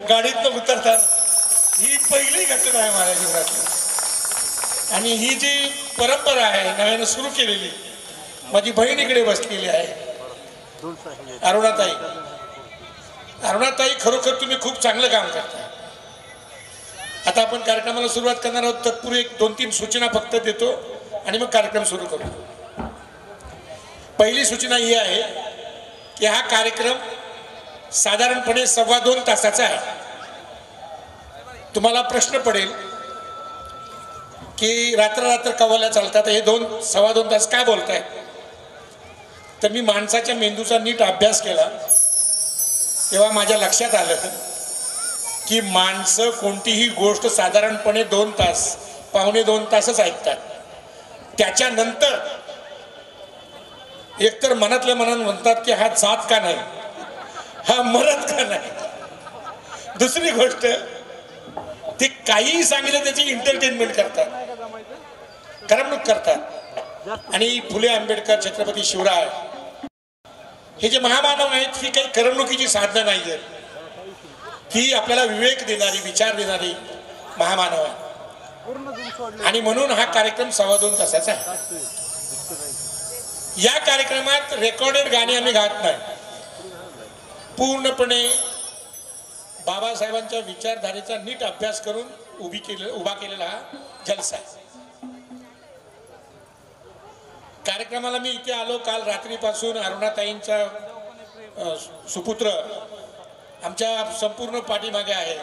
गाडीतनं उतरताना ही पहिली घटना आहे माझ्या जीवनातली. आणि ही जी परंपरा आहे नव्यानं सुरू केलेली, माझी बहीण इकडे बसलेली आहे, अरुणाताई. अरुणाताई, खरोखर तुम्ही खूप चांगलं काम करता. आता आपण कार्यक्रमाला सुरुवात करणार आहोत. तत्पूर्वी एक 2-3 सूचना फक्त देतो आणि मग कार्यक्रम सुरू करू. पहिली सूचना ही आहे की हा कार्यक्रम साधारणपणे 2.25 तासाचा आहे. तुम्हाला प्रश्न पडेल की रात्र कवाल्या चालतात, हे 2-2.25 तास काय बोलताय? तर मी माणसाच्या मेंदूचा नीट अभ्यास केला तेव्हा माझ्या लक्षात आलं की माणसं कोणतीही गोष्ट साधारणपणे 2 तास, पावणे 2 तासच ऐकतात. त्याच्यानंतर एकतर मनातल्या मनात म्हणतात की हा जात का नाही, हा मरत का नाही. दुसरी गोष्ट, ते काहीही सांगितलं त्याची एंटरटेनमेंट करतात, करमणूक करतात. आणि फुले आंबेडकर, छत्रपती शिवराय हे जे महामानव आहेत, ही काही करमणुकीची साधनं नाही आहेत, ही आपल्याला विवेक देणारी, विचार देणारी महामानव आहे. आणि म्हणून हा कार्यक्रम 2.25 तासाचा आहे. या कार्यक्रमात रेकॉर्डेड गाणी आम्ही गात नाही. पूर्णपणे बाबासाहेबांच्या विचारधारेचा नीट अभ्यास करून उभा केलेला हा जलसा आहे. कार्यक्रमाला मी इथे आलो काल रात्रीपासून. अरुणाताईंचा सुपुत्र आमच्या संपूर्ण पाठीमागे आहे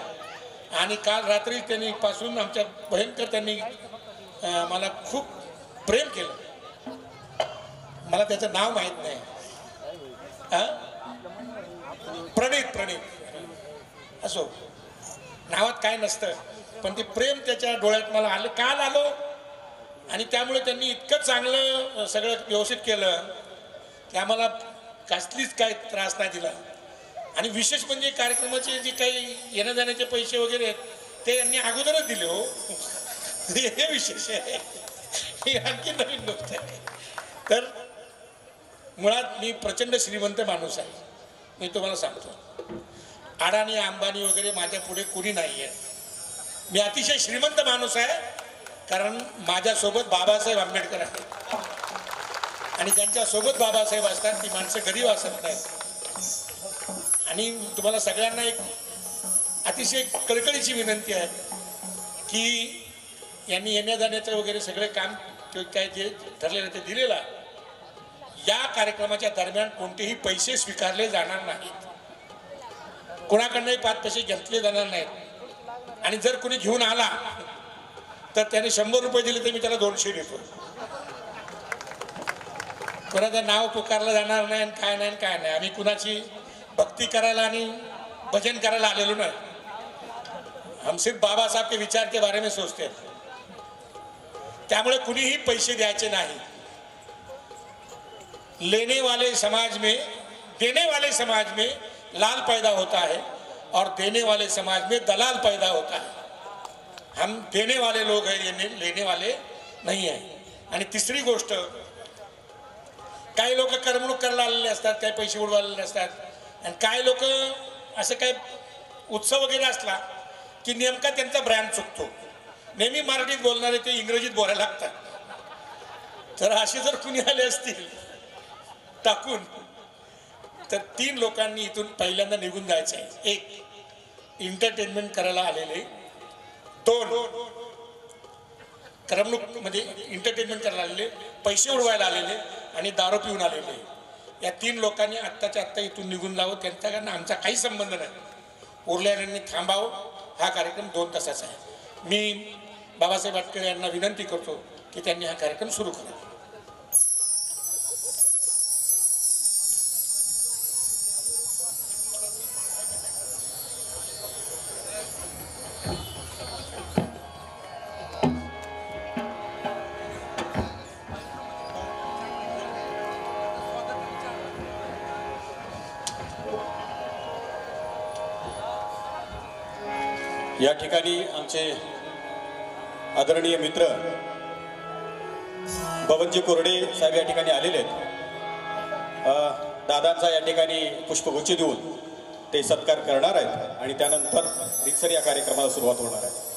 आणि काल रात्री त्यांनी पासून आमच्या त्यांनी मला खूप प्रेम केलं. मला त्याचं नाव माहित नाही. प्रणित असो, नावात काय नसतं, पण ते प्रेम त्याच्या डोळ्यात मला आलं. काल आलो आणि त्यामुळे त्यांनी इतकं चांगलं सगळं व्यवस्थित केलं की आम्हाला कसलीच काय त्रास नाही दिला. आणि विशेष म्हणजे कार्यक्रमाचे जे काही येण्या जाण्याचे पैसे वगैरे आहेत ते यांनी अगोदरच दिले. हो, हे विशेष आहे, ही आणखी नवीन गोष्ट आहे. तर मुळात मी प्रचंड श्रीमंत माणूस आहे, मी तुम्हाला सांगतो. अडाणी अंबानी वगैरे माझ्या पुढे कुणी नाही आहे. मी अतिशय श्रीमंत माणूस आहे, कारण माझ्यासोबत बाबासाहेब आंबेडकर आहेत आणि ज्यांच्यासोबत बाबासाहेब असतात ती माणसं गरीब असत नाहीत. आणि तुम्हाला सगळ्यांना एक अतिशय कळकळीची विनंती आहे की यांनी येण्या जाण्याचं वगैरे सगळे काम काय जे ठरलेलं ते दिलेलं आहे. या कार्यक्रमाच्या दरम्यान कोणतेही पैसे स्वीकारले जाणार नाहीत, कोणाकडनंही 5 पैसे घेतले जाणार नाहीत. आणि जर कोणी घेऊन आला तर त्याने 100 रुपये दिले तर मी त्याला 200 देतो. कोणाचं नाव पुकारलं जाणार नाही आणि काय नाही काय नाही. आम्ही कुणाची भक्ती करायला आणि भजन करायला आलेलो नाही. हम सिर्फ बाबा साहब के विचार के बारे में सोचते हैं. त्यामुळे कुणीही पैसे द्यायचे नाही. लेने वाले समाज में लाल पैदा होता है और देने वाले समाज में दलाल पैदा होता है. हम देने वाले लोग हैं, ये लेने वाले नहीं है. आणि तिसरी गोष्ट, काही लोक करमणूक करायला आलेले असतात, काही पैसे उडवायला असतात, आणि काही लोक असं काही उत्सव वगैरे असला की नेमका त्यांचा ब्रँड चुकतो. नेहमी मराठीत बोलणारे ते इंग्रजीत बोलायला लागतात. तर असे जर कुणी आले असतील टाकून तर 3 लोकांनी इथून पहिल्यांदा निघून जायचं आहे. 1 एंटरटेनमेंट करायला आलेले, 2 करमणूक म्हणजे एंटरटेनमेंट करायला आलेले, पैसे उडवायला आलेले आणि दारू पिऊन आलेले. या 3 लोकांनी आत्ताच्या आत्ता इथून निघून जावं. त्यांच्याकडनं आमचा काही संबंध नाही. उरलेल्यांनी थांबावं. हा कार्यक्रम 2 तासाचा आहे. मी बाबासाहेब आटकळे यांना विनंती करतो की त्यांनी हा कार्यक्रम सुरू करावा. या ठिकाणी आमचे आदरणीय मित्र बबनजी कोरडे साहेब या ठिकाणी आलेले आहेत. दादांचा या ठिकाणी पुष्पगुच्छ देऊन ते सत्कार करणार आहेत आणि त्यानंतर रितसर या कार्यक्रमाला सुरुवात होणार आहे.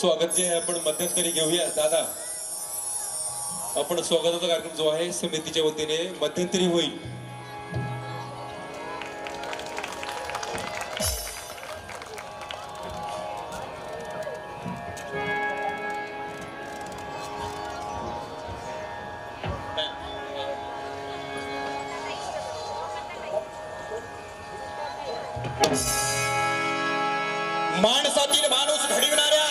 स्वागत जे आहे आपण मध्यंतरी घेऊया. दादा, आपण स्वागताचा कार्यक्रम जो आहे समितीच्या वतीने मध्यंतरी होईल. माणसातील माणूस घडविणाऱ्या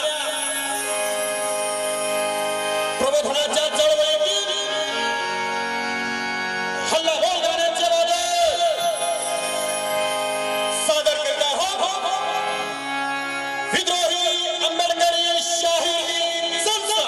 प्रबोधनाच्या चळवळीतील हल्लाबोल गाण्याचे वादळ सादर करत आहोत. विद्रोही आंबेडकरी शाही संस्था.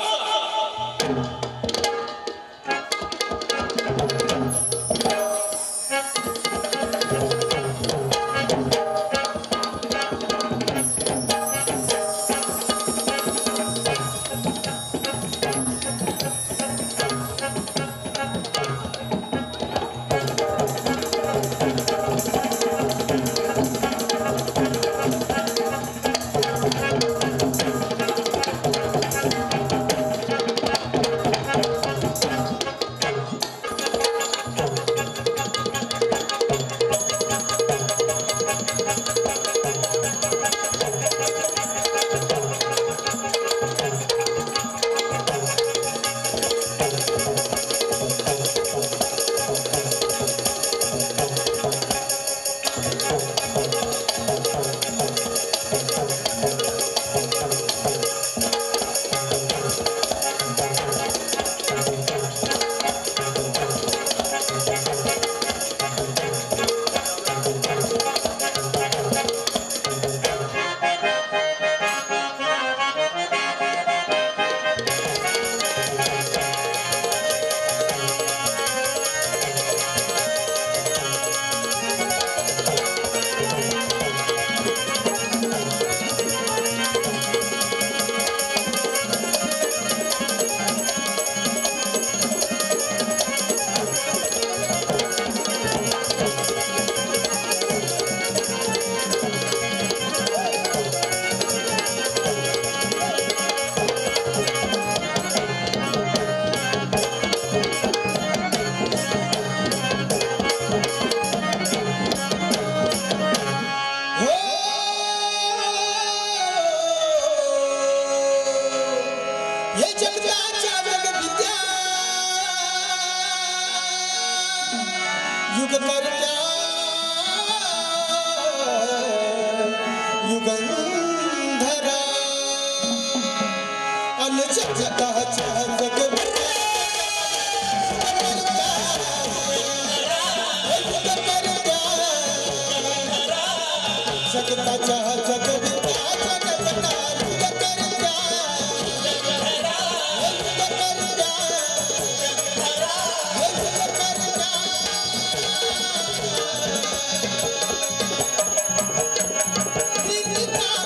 Bye.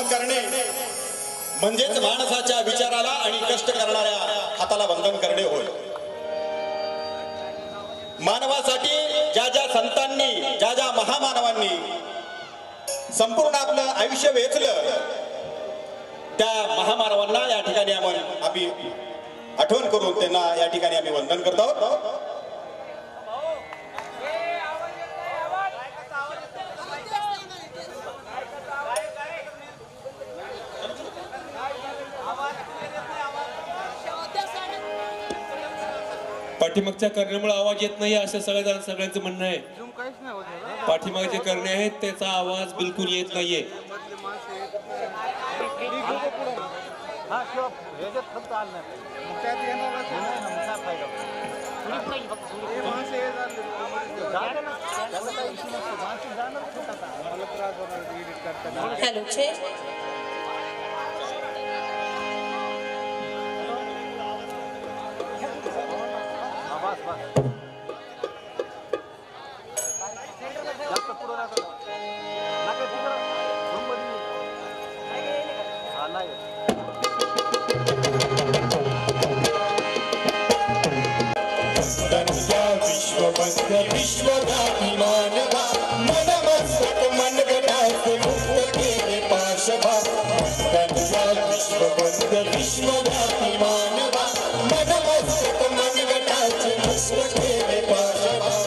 करणे म्हणजेच माणसाच्या विचाराला आणि कष्ट करणाऱ्या हाताला वंदन करणे होय. मानवासाठी ज्या ज्या संतांनी, ज्या ज्या महामानवांनी संपूर्ण आपलं आयुष्य वेचलं, त्या महामानवांना या ठिकाणी आम्ही आठवण करून त्यांना या ठिकाणी आम्ही वंदन करतो आहोत. पाठीमागच्या करण्यामुळे आवाज येत नाही असं सगळ्यांचं म्हणणं आहे. पाठीमागे जे करणे आहेत त्याचा आवाज बिलकुल येत नाहीये. हॅलो छे विश्वव्यापी मानवा मनमस्तक मनगटात मुक्त केले पाशभा. विश्वव्यापी मानवा मनमस्तक मनगटात मुक्त केले पाशभा.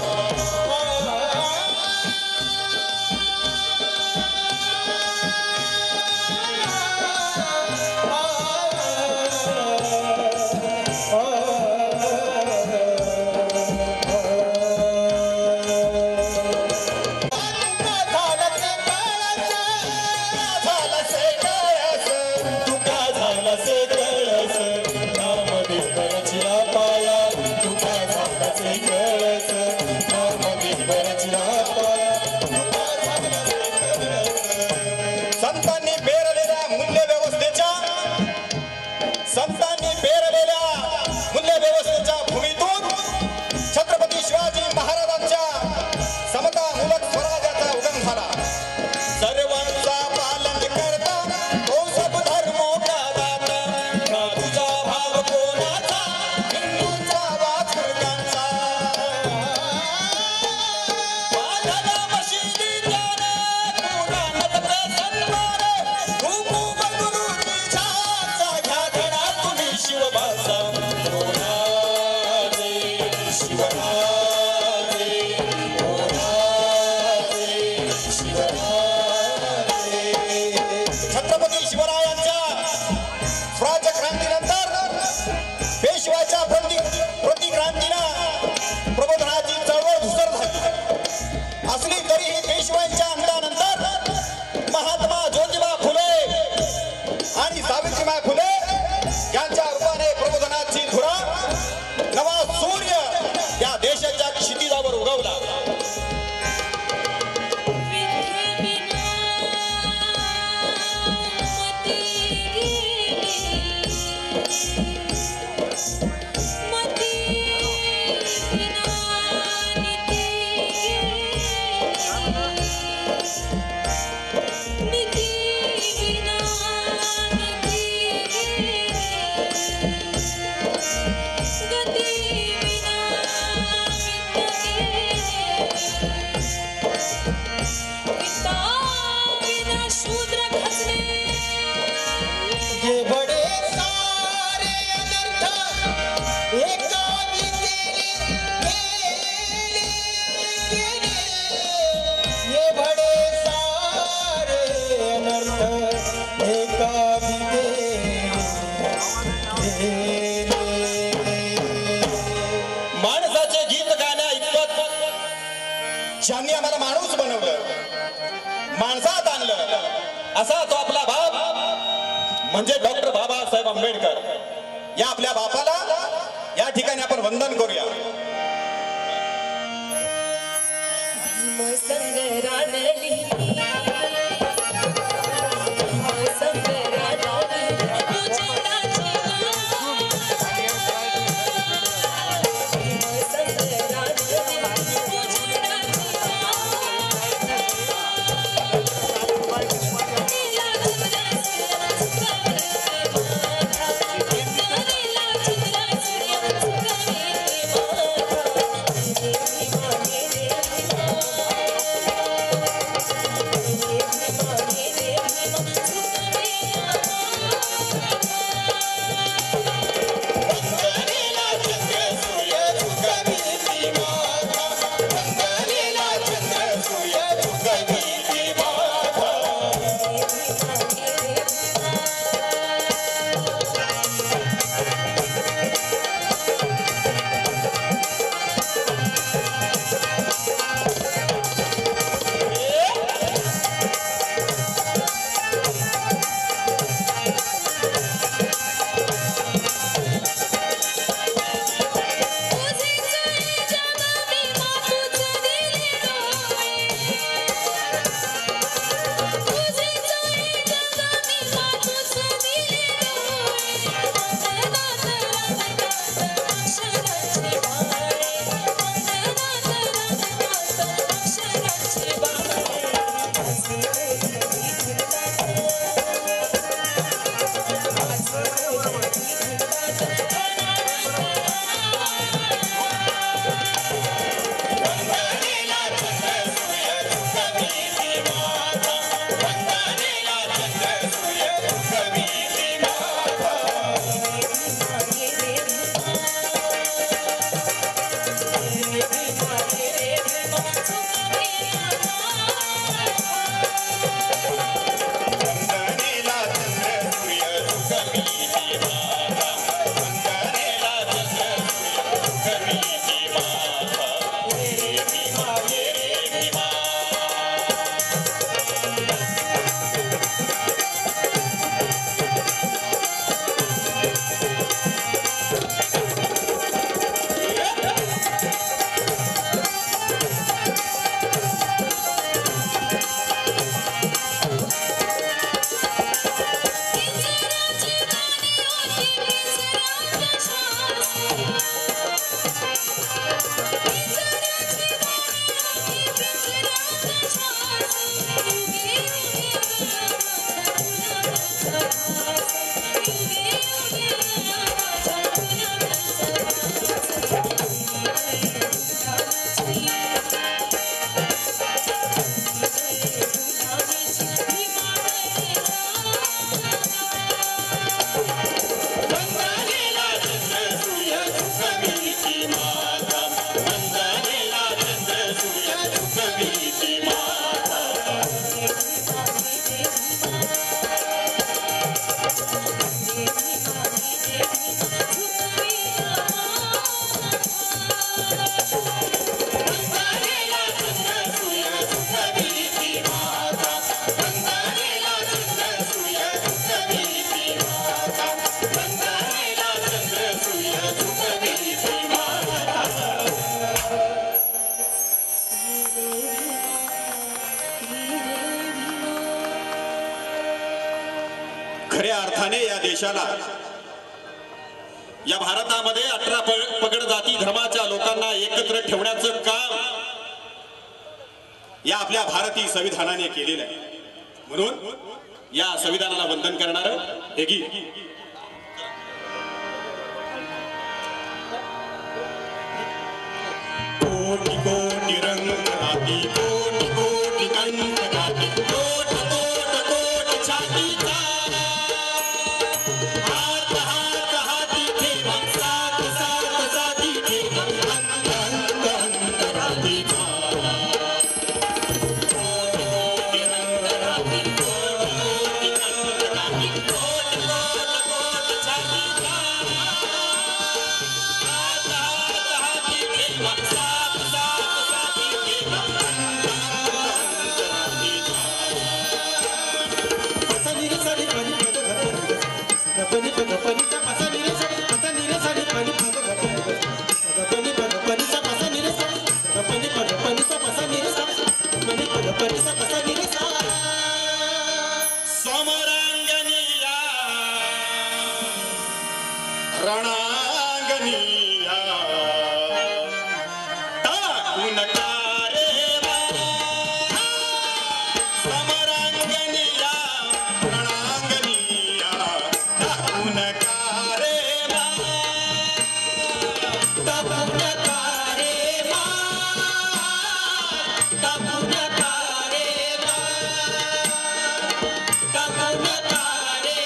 माणसाचे गीत गाण्या इतपत ज्यांनी आम्हाला माणूस बनवलं, माणसात आणलं, असा तो आपला बाप म्हणजे डॉक्टर बाबासाहेब आंबेडकर. या आपल्या बापाला या ठिकाणी आपण वंदन करूया. Thank you. सुखवीती माता खऱ्या अर्थाने या देशाला, या भारतामध्ये 18 पगड जाती धर्माच्या लोकांना एकत्र ठेवण्याचं काम या आपल्या भारतीय संविधानाने केलेलं आहे. म्हणून या संविधानाला वंदन करणार हे गीत कोटि कोटि रंग राती कोटि कोटि कंठ राती कोट कोट कोट छाती का हात हात हाती ठेवा साथ साथ साथी ठेवा अंत अंत अंत राती का कोटि रंग राती कोटि कंठ राती कोट कोट कोट छाती का हात हात हाती ठेवा समरांगणीया रणांगणीया टाकून तारे समरांगणीया रणांगणीया टाकून तारे टाकून तारे टाकून तारे टाकून तारे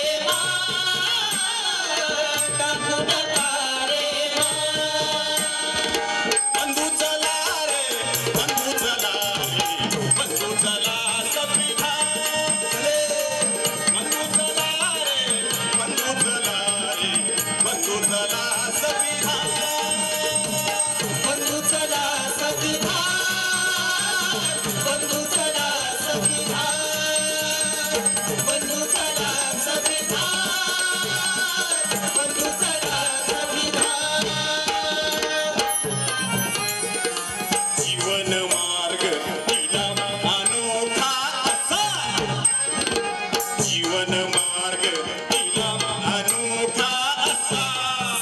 टाकून तारे बंधू चला रे बंधू चला रे बंधू चला संविधान बंधू चला रे बंधू चला रे बंधू चला संविधान बंधू चला संविधान बंधू चला संविधान बंधू चला संविधान बंधू चला संविधान जीवन मार्ग दिला अनोखा असा जीवन मार्ग दिला अनोखा असा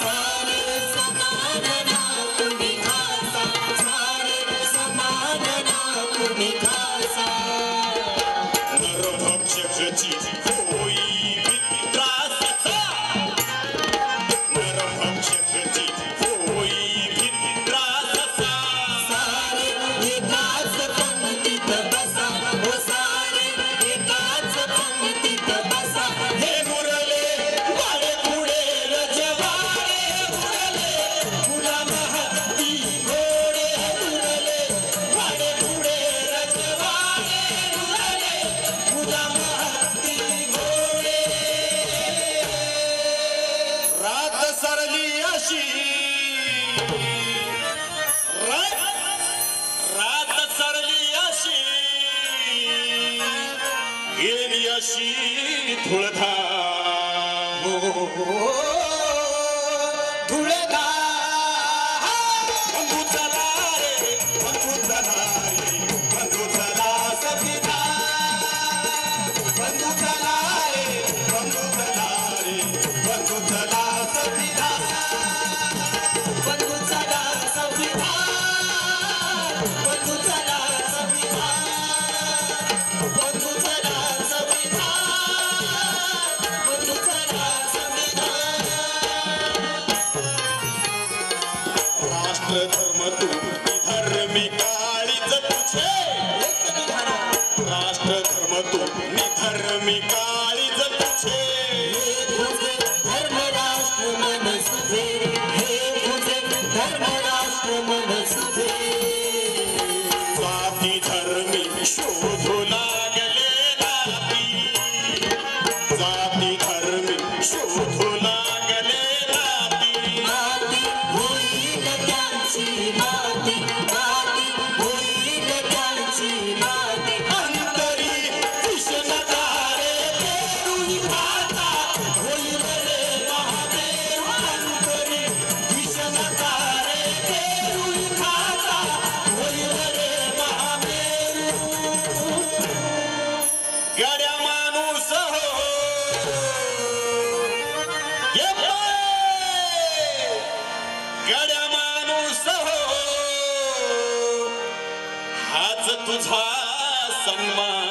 सारे समान ना कुणी खासा सारे समान ना कुणी खासा नरभक्षकाची होई त्रासाचा नरभक्षकाची होई त्रासाचा सारे एकाच पंक्तीत बसा हो सारे एकाच पंक्तीत बसा हे मुरले वाडे पुढे रजवाडे उरले गुलाम हत्ती घोडे उरले वाडे पुढे रजवाडे उरले गुलाम हत्ती घोडे रात सरली अशी रात सरली अशी गेली अशी धुळधार धुळधार बंधू चला रे बंधू चला रे बंधू चला संविधान बंधू चला रे बंधू चला रे बंधू चला संविधान बंधू चला संविधान बंधू चला संविधान बंधू चला संविधान बंधू चला संविधान राष्ट्र धर्म तू धर्मी काळीज तुझे राष्ट्र धर्म तू धर्मी काळीज तुझे तुझे धर्म राष्ट्र मन सुझे हे तुझे धर्म राष्ट्र मन सुझे स्वात जाती धर्मी शोधू लागले नाती जाती धर्मी शोधू लागले नाती नाती होईल त्यांची नाती नाती होईल त्यांची नाती अंतरी कृष्णकारे पेरुणी खाता होईल रे महादेव अंतरी कृष्णकारे पेरुणी खाता होईल रे महादेव गड्या माणूस हो ये बाय! गड्या माणूस हो हाच तुझा सन्मान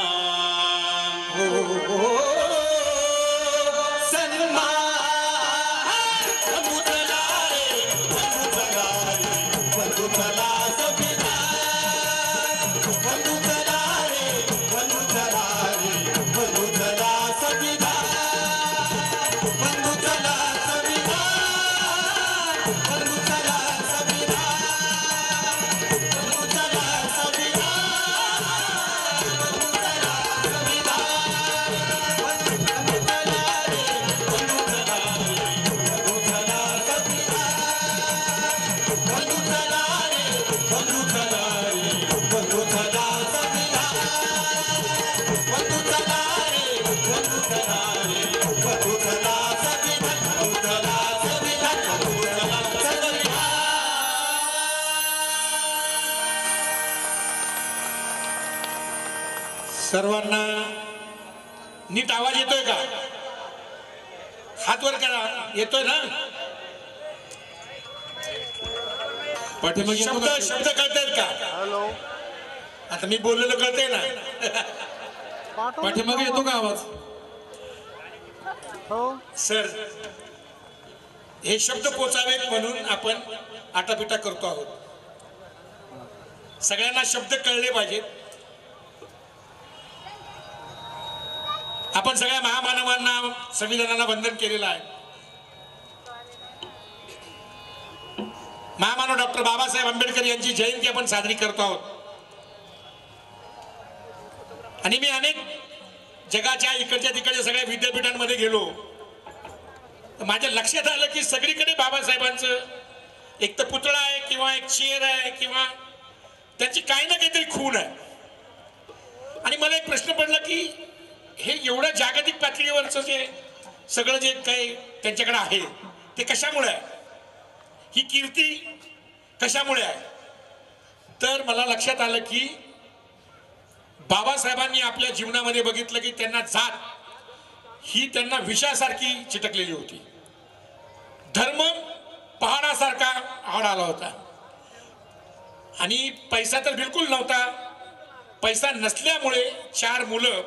सर्वांना नीट आवाज येतोय का? हात वर करा. येतोय ना? पाठीमागे येतो शब्द का? शब्द कळतायत का? आता मी बोललेलं कळतंय ना? पाठीमागे येतो का आवाज? सर हे शब्द पोचावेत म्हणून आपण आटापिटा करतो आहोत. सगळ्यांना शब्द कळले पाहिजेत. आपण सगळ्या महामानवांना संविधानाला वंदन केलेलं आहे. महामानव डॉक्टर बाबासाहेब आंबेडकर यांची जयंती आपण साजरी करतो आहोत. आणि मी अनेक जगाच्या इकडच्या तिकडच्या सगळ्या विद्यापीठांमध्ये गेलो तर माझ्या लक्षात आलं की सगळीकडे बाबासाहेबांचं एक तर पुतळा आहे किंवा एक चेअर आहे किंवा त्यांची काही ना काहीतरी खूण आहे. आणि मला एक प्रश्न पडला की हे एवढं जागतिक पातळीवरचं जे सगळं जे काही त्यांच्याकडे आहे ते कशामुळे आहे? ही कीर्ती कशामुळे आहे? तर मला लक्षात आलं की बाबासाहेबांनी आपल्या जीवनामध्ये बघितलं की त्यांना जात ही त्यांना विषासारखी चिटकलेली होती. धर्म पहाडासारखा आड आला होता आणि पैसा तर बिलकुल नव्हता. पैसा नसल्यामुळे 4 मुलं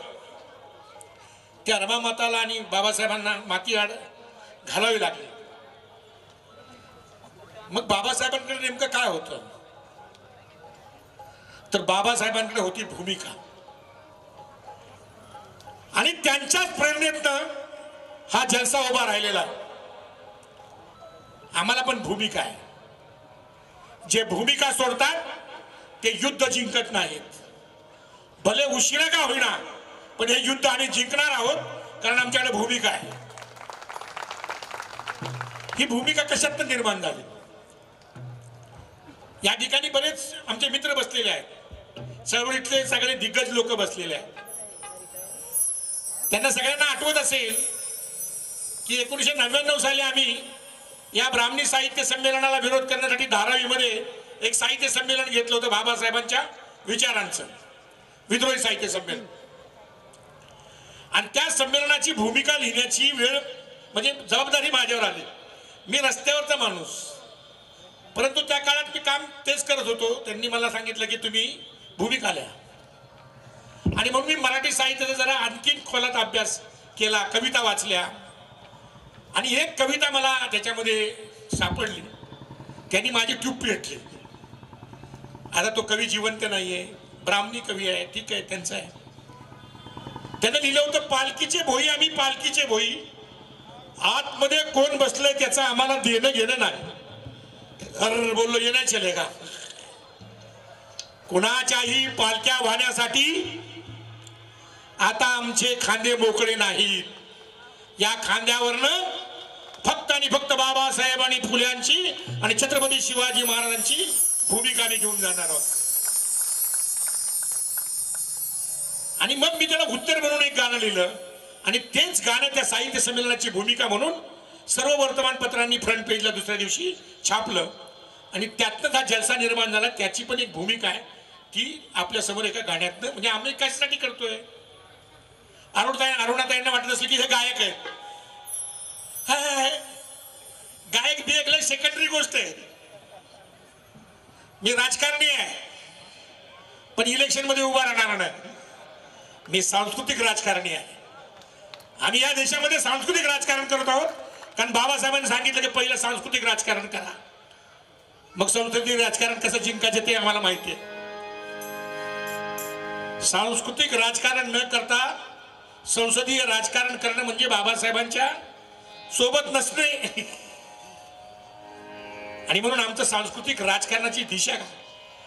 त्या रमामाताला आणि बाबासाहेबांना माती आड घालावी लागली. मग बाबासाहेबांकडे नेमकं काय होतं? तर बाबासाहेबांकडे होती भूमिका. आणि त्यांच्याच प्रेरणेतनं हा जलसा उभा राहिलेला. आम्हाला पण भूमिका आहे. जे भूमिका सोडतात ते युद्ध जिंकत नाहीत. भले उशिरा का होईना पण हे युद्ध आम्ही जिंकणार आहोत कारण आमच्याकडे भूमिका आहे. ही भूमिका कशात निर्माण झाली? या ठिकाणी बरेच आमचे मित्र बसलेले आहेत. चळवळीतले सगळे दिग्गज लोक बसलेले आहेत. त्यांना सगळ्यांना आठवत असेल की 1999 साली आम्ही या ब्राह्मणी साहित्य संमेलनाला विरोध करण्यासाठी धारावीमध्ये एक साहित्य संमेलन घेतलं होतं. बाबासाहेबांच्या विचारांचं विद्रोही साहित्य संमेलन. आणि त्या संमेलनाची भूमिका लिहिण्याची वेळ म्हणजे जबाबदारी माझ्यावर आली. मी रस्त्यावरचा माणूस, परंतु त्या काळात मी काम तेच करत होतो. त्यांनी मला सांगितलं की तुम्ही भूमिका लिहा. आणि मग मी मराठी साहित्याचा जरा आणखीन खोलात अभ्यास केला, कविता वाचल्या आणि एक कविता मला त्याच्यामध्ये सापडली. त्यांनी माझी ट्यूब पेटली. आता तो कवी जिवंत नाहीये, ब्राह्मणी कवी आहे, ठीक आहे, त्यांचं आहे. त्यानं लिहिलं होतं, पालखीचे भोई आम्ही पालखीचे भोई, आतमध्ये कोण बसलंय त्याचं आम्हाला देणं घेणं नाही. अर बोललो ये नाही चलेगा. कुणाच्याही पालख्या वाहण्यासाठी आता आमचे खांदे मोकळे नाहीत. या खांद्यावरनं फक्त आणि फक्त बाबासाहेब आणि फुल्यांची आणि छत्रपती शिवाजी महाराजांची भूमिका मी घेऊन जाणार आहोत. आणि मग मी त्याला उत्तर म्हणून एक गाणं लिहिलं आणि तेच गाणं त्या साहित्य संमेलनाची भूमिका म्हणून सर्व वर्तमानपत्रांनी फ्रंट पेजला दुसऱ्या दिवशी छापलं. आणि त्यातनं हा जलसा निर्माण झाला. त्याची पण एक भूमिका आहे ती आपल्या समोर एका गाण्यातनं, म्हणजे आम्ही कशासाठी करतोय. अरुणाताईंना वाटत असेल की हे गायक आहे. गायक बियक सेकंडरी गोष्ट आहे. मी राजकारणी आहे पण इलेक्शन मध्ये उभा राहणार नाही. मी सांस्कृतिक राजकारणी आहे. आम्ही या देशामध्ये सांस्कृतिक राजकारण करत आहोत कारण बाबासाहेबांनी सांगितलं की पहिलं सांस्कृतिक राजकारण करा, मग सांस्कृतिक राजकारण कसं जिंकायचं ते आम्हाला माहिती आहे. सांस्कृतिक राजकारण न करता संसदीय राजकारण करणं म्हणजे बाबासाहेबांच्या सोबत नसणे. आणि म्हणून आमचं सांस्कृतिक राजकारणाची दिशा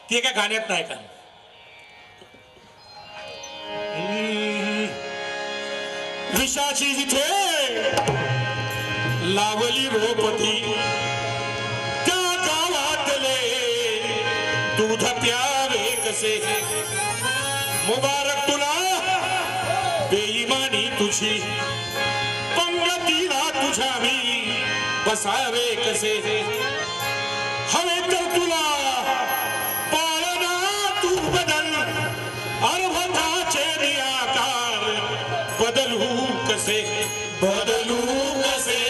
ती एका गाण्यात नाही का. विषाची जिथे लावली रोपती त्या गावातले दूध प्यावे कसे. मुबारक तुला बेईमानी तुझी पंगतीला तुझ्या मी बसावे कसे. हवे तर तुला पाळणा तू बदल अर्भकाचे निराकार बदलू कसे. बदलू कसे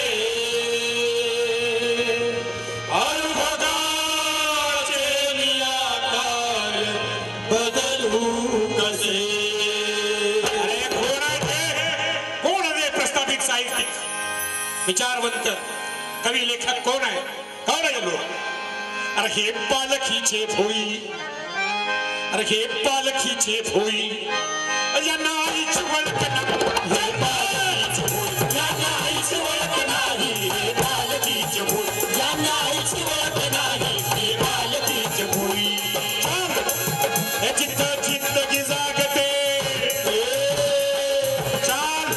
अर्भकाचे निराकार बदलू कसे. अरे कोण आहे प्रस्थापित साहित्यिक विचारवंत कवी लेखक कोण आहे. कोण आहे लोक. अरे हे पालखीचे भोई, अरे हे पालखीचे भोई यांना आईची वळख नाही. यांना आईची वळख नाही. हे पालखीचे भोई यांना आईची वळख नाही. हे पालखीचे भोई. हे चित्त जिंदगी जागते चाल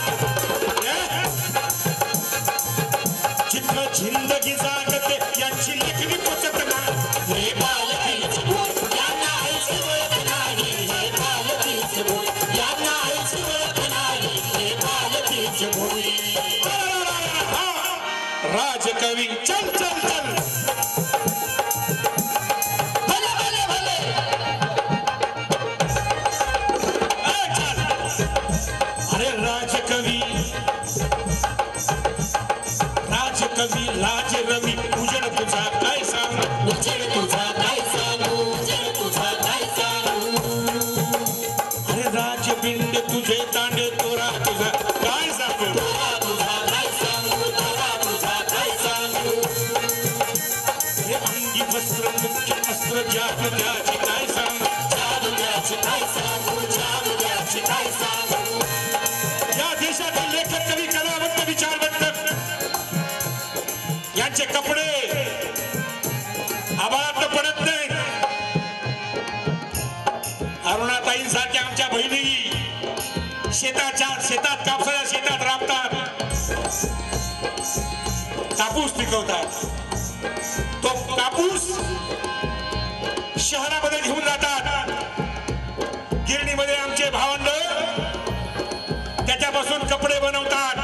चित्त जिंदगी जागते यांची लेखणी पोचत नाही. हे पालखीचे भोई यांना आईची वळख नाही. हे पालखीचे भोई यांना आईची वळख नाही. हे पालखीचे भोई. राजकवी चल चल चल भले भले भले चल. अरे राजकवी लाज रवी उजड तुझा काय सांगू. उजड तुझा काय सांगू. उजड तुझा काय सांगू. अरे राजबिंड तुझे तांडे तोरा तुझा काय सांगू. तोरा तुझा काय सांगू. तोरा तुझा काय सांगू. अरे अंगी वस्त्र मुख्य अस्त्र जादू द्याची काय सांगू. जादू द्याची काय सांगू. जादू द्याची काय सांगू. या देशातील लेखक कवी कलावंत विचारवंत यांचे कपडे आभाळात पडत नाही. अरुणाताईंसारख्या आमच्या बहिणी शेतात कापसाच्या शेतात राबतात, कापूस पिकवतात. तो कापूस शहरामध्ये घेऊन जातात. गिरणीमध्ये आमचे भावंड त्याच्यापासून कपडे बनवतात.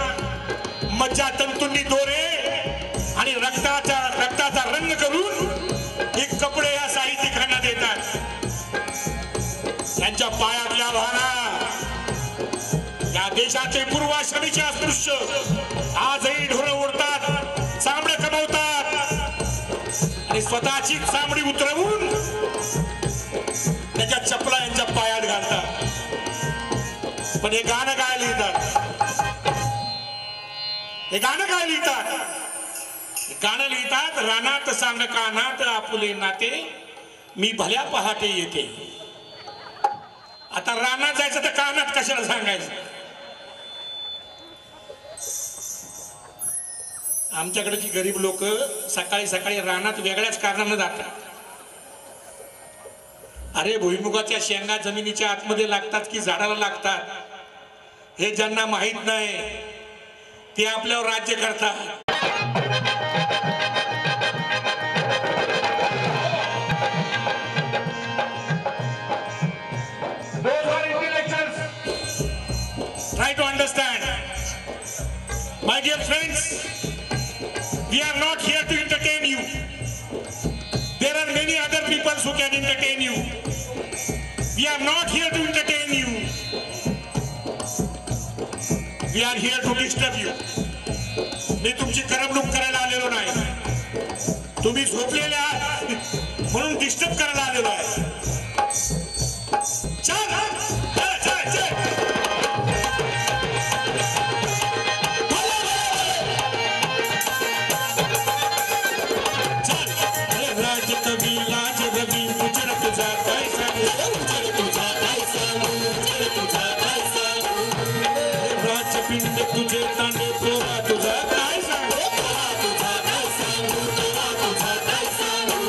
मज्जा तंतूंनी दोरे आणि रक्ताचा रंग करून एक कपडे या साहित्यिकांना देतात. त्यांच्या पायातल्या भावना या देशाचे पूर्वाश्रमीचे अस्पृश्य आजही ढोरं ओढतात, चामडे कमवतात आणि स्वतःची चामडी उतरवून त्याच्या चपला यांच्या पायात घालतात. पण हे गाणं काय लिहितात. हे गाणं काय लिहितात. गाणं लिहितात. रानात सांग कानात आपुले नाते मी भल्या पहाटे येते. आता रानात जायचं तर कानात कशाला सांगायचं. आमच्याकडची गरीब लोक सकाळी सकाळी रानात वेगळ्याच कारणानं जातात. अरे भुईमुगाच्या शेंगा जमिनीच्या आतमध्ये लागतात की झाडाला लागतात हे ज्यांना माहित नाही ते आपल्यावर राज्य करतात. Try to understand, my dear friends, we are not here to entertain you. There are many other people who can entertain you. We are not here to entertain you. We are here to disturb you. मी तुमची करमणूक करायला आलेलो नाही. तुम्ही झोपलेले आहात म्हणून disturb करायला आलेलो आहे. चल चल चल. राज कवी लाज रवी उजड तुझा काय सांगू, उजड तुझा काय सांगू, उजड तुझा काय सांगू. राजपिंड तुझे तांडे पोहा तुझा काय सांगू, पोहा तुझा काय सांगू, पोहा तुझा काय सांगू.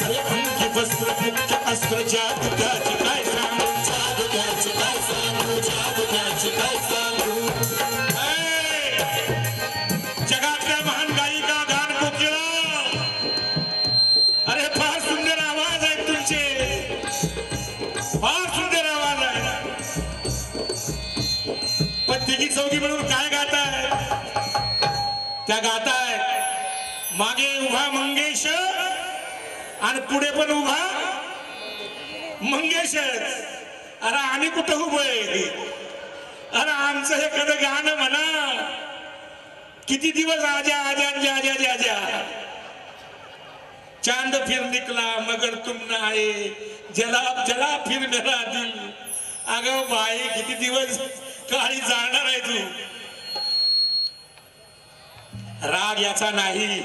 अरे अंगी वस्त्र मुख्य अस्त्र जादू त्याची काय सांगू, जादू त्याची काय सांगू, जादू त्याची काय सांगू. जगातल्या महान गायिका गान कोकिळा, अरे फार सुंदर आवाज आहे तुमचे, फार सुंदर आवाज आहे. पण तिघी चौघी म्हणून काय गाताय, त्या गाताय मागे उभा मंगेश आणि पुढे पण उभा मंगेश. अरे आम्ही कुठं उभय, अरे आमचं हे कधी गाणं म्हणा. किती दिवस आजा आजा आजा आजा आजा. चांद फिर निकला मगर तुम ना आए, जला जला फिर मेरा दिल. अगं बाई किती दिवस काळी जाणार आहे तू. राग याचा नाही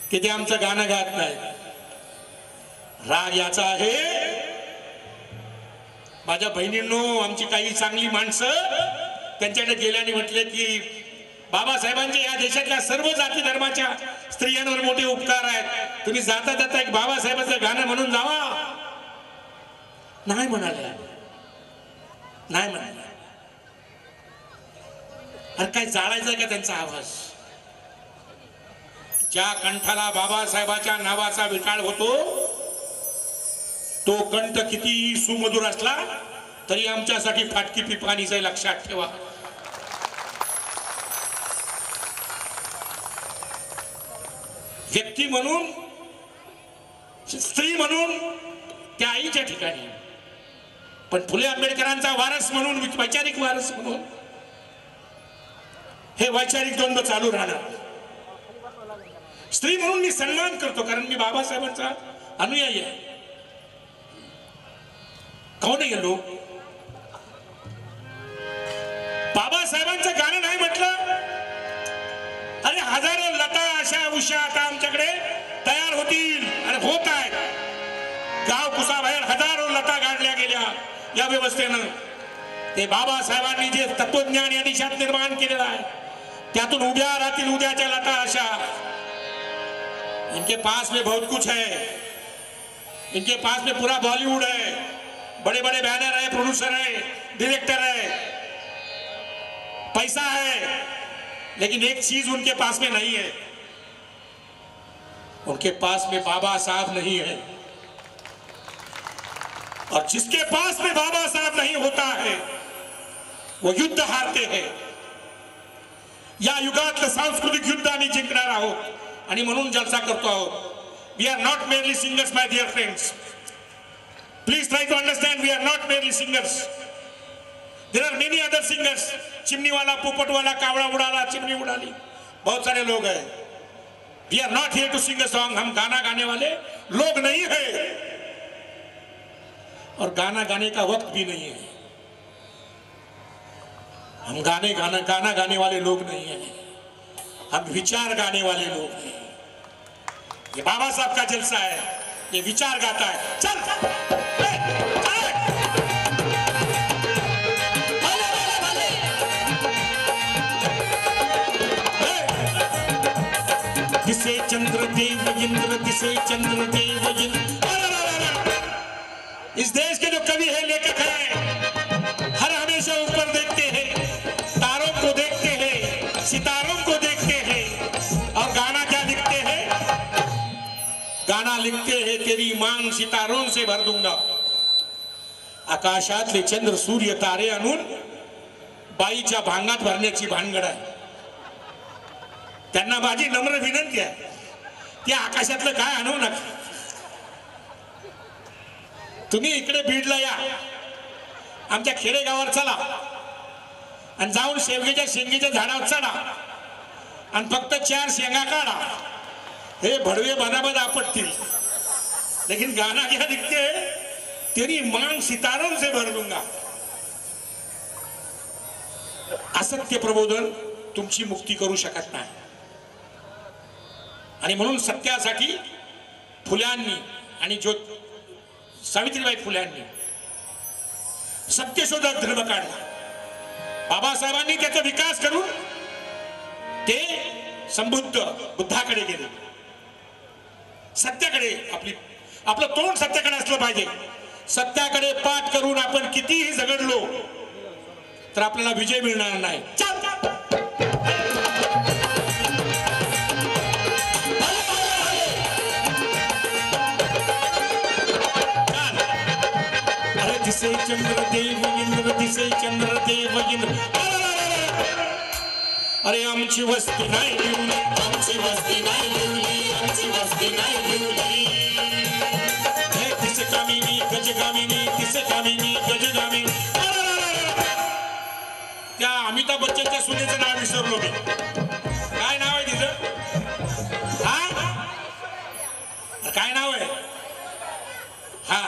की ते आमचं गाणं गात नाही. राग याचा आहे माझ्या बहिणींनो, आमची काही चांगली माणसं त्यांच्याकडे गेल्याने म्हटले की बाबासाहेबांचे या देशातल्या सर्व जाती धर्माच्या स्त्रियांवर मोठे उपकार आहेत. तुम्ही जाता जाता एक बाबासाहेबांचं गाणं म्हणून जावा. नाही म्हणाले, नाही म्हणाले. अरे काय जाळायचं का त्यांचा आवाज. ज्या कंठाला बाबासाहेबाच्या नावाचा विटाळ होतो तो कंठ किती सुमधुर असला तरी आमच्यासाठी फाटकी पिपाणीच आहे, लक्षात ठेवा. व्यक्ती म्हणून, स्त्री म्हणून त्या आईच्या ठिकाणी, पण फुले आंबेडकरांचा वारस म्हणून, वैचारिक वारस म्हणून हे वैचारिक द्वंद्व चालू राहणार. स्त्री म्हणून मी सन्मान करतो कारण मी बाबासाहेबांचा अनुयायी आहे. कोण आहे लोक बाबासाहेबांचं गाणं नाही म्हटलं. अरे हजारो लता अशा उषा आता आमच्याकडे तयार होतील आणि होत आहेत. गाव कुसाबाहेर हजारो लता गाडल्या गेल्या या व्यवस्थेनं. ते बाबासाहेबांनी जे तत्वज्ञान या देशात निर्माण केलेलं आहे त्यातून उद्या राहतील उद्याच्या लता अशा. इनके पास में बहुत कुछ है, इनके पास में पूरा बॉलीवुड है, बड़े बड़े बैनर है, प्रोड्यूसर है, डायरेक्टर है, पैसा है. लेकिन एक चीज उनके पास में नहीं है, उनके पास में बाबा साहब नहीं है. और जिसके पास में बाबा साहब नहीं होता है वो युद्ध हारते हैं. या युगातलं सांस्कृतिक युद्ध आम्ही जिंकणार आहोत आणि म्हणून जलसा करतो आहोत. We are not merely singers my dear friends. Please try to understand, we are not merely singers. There are many other singers. Chimney वाला, पोपट वाला, कावड़ा उड़ाला, चिमनी उड़ाली, बहुत सारे लोग हैं. We are not here to sing a song. हम गाना गाने वाले लोग नहीं है और गाना गाने का वक्त भी नहीं है. हम गाना गाने वाले लोग नहीं हैं, हम विचार गाने वाले लोग हैं. ये बाबा साहब का जलसा है, ये विचार गाता है. चल दिसे चंद्र देव इंद्र, दिसे चंद्र देव इंद्र. इस देश के जो कवि है, लेखक है, हर हमेशा ऊपर देखते हैं, तारों को देखते हैं, सितारों को देखते हैं, और गाना क्या लिखते हैं? गाना लिखते हैं, तेरी मांग सितारों से भर दूंगा. आकाशातले चंद्र सूर्य तारे आणून बाईच्या भांगात भरण्याची भानगड आहे. त्यांना माझी नम्र विनंती आहे, त्या आकाशातलं काय आणू नका. तुम्ही इकडे बीडला या, आमच्या खेडेगावावर चला आणि जाऊन शेवग्याच्या शेंगीच्या झाडावर चढा आणि फक्त 4 शेंगा काढा. हे भडवे बदाबद आपटतील. लेकिन गाना क्या दिखते है? तेरी मांग सितारों से भर दूंगा. असत्य प्रबोधन तुमची मुक्ती करू शकत नाही. आणि म्हणून सत्यासाठी फुल्यांनी आणि सावित्रीबाई फुल्यांनी सत्यशोधक धर्म काढला. बाबासाहेबांनी त्याचा विकास करून ते संबुद्ध बुद्धाकडे गेले. सत्याकडे आपलं तोंड सत्याकडे असलं पाहिजे. सत्याकडे पाठ करून आपण कितीही झगडलो तर आपल्याला विजय मिळणार नाही. अरे दिसे चंद्रदेव इंद्र, दिसे चंद्रदेव इंद्र. अरे आमची वस्ती नाही लिवली, आमची वस्ती नाही लिवली, आमची वस्ती नाही लिवली. दिसे कामिनी गजगामिनी, दिसे कामिनी गजगामिनी. त्या अमिताभ बच्चनच्या सुनेचं नाव विसरलो मी. काय नाव आहे तिचं? हा, काय नाव आहे? हा,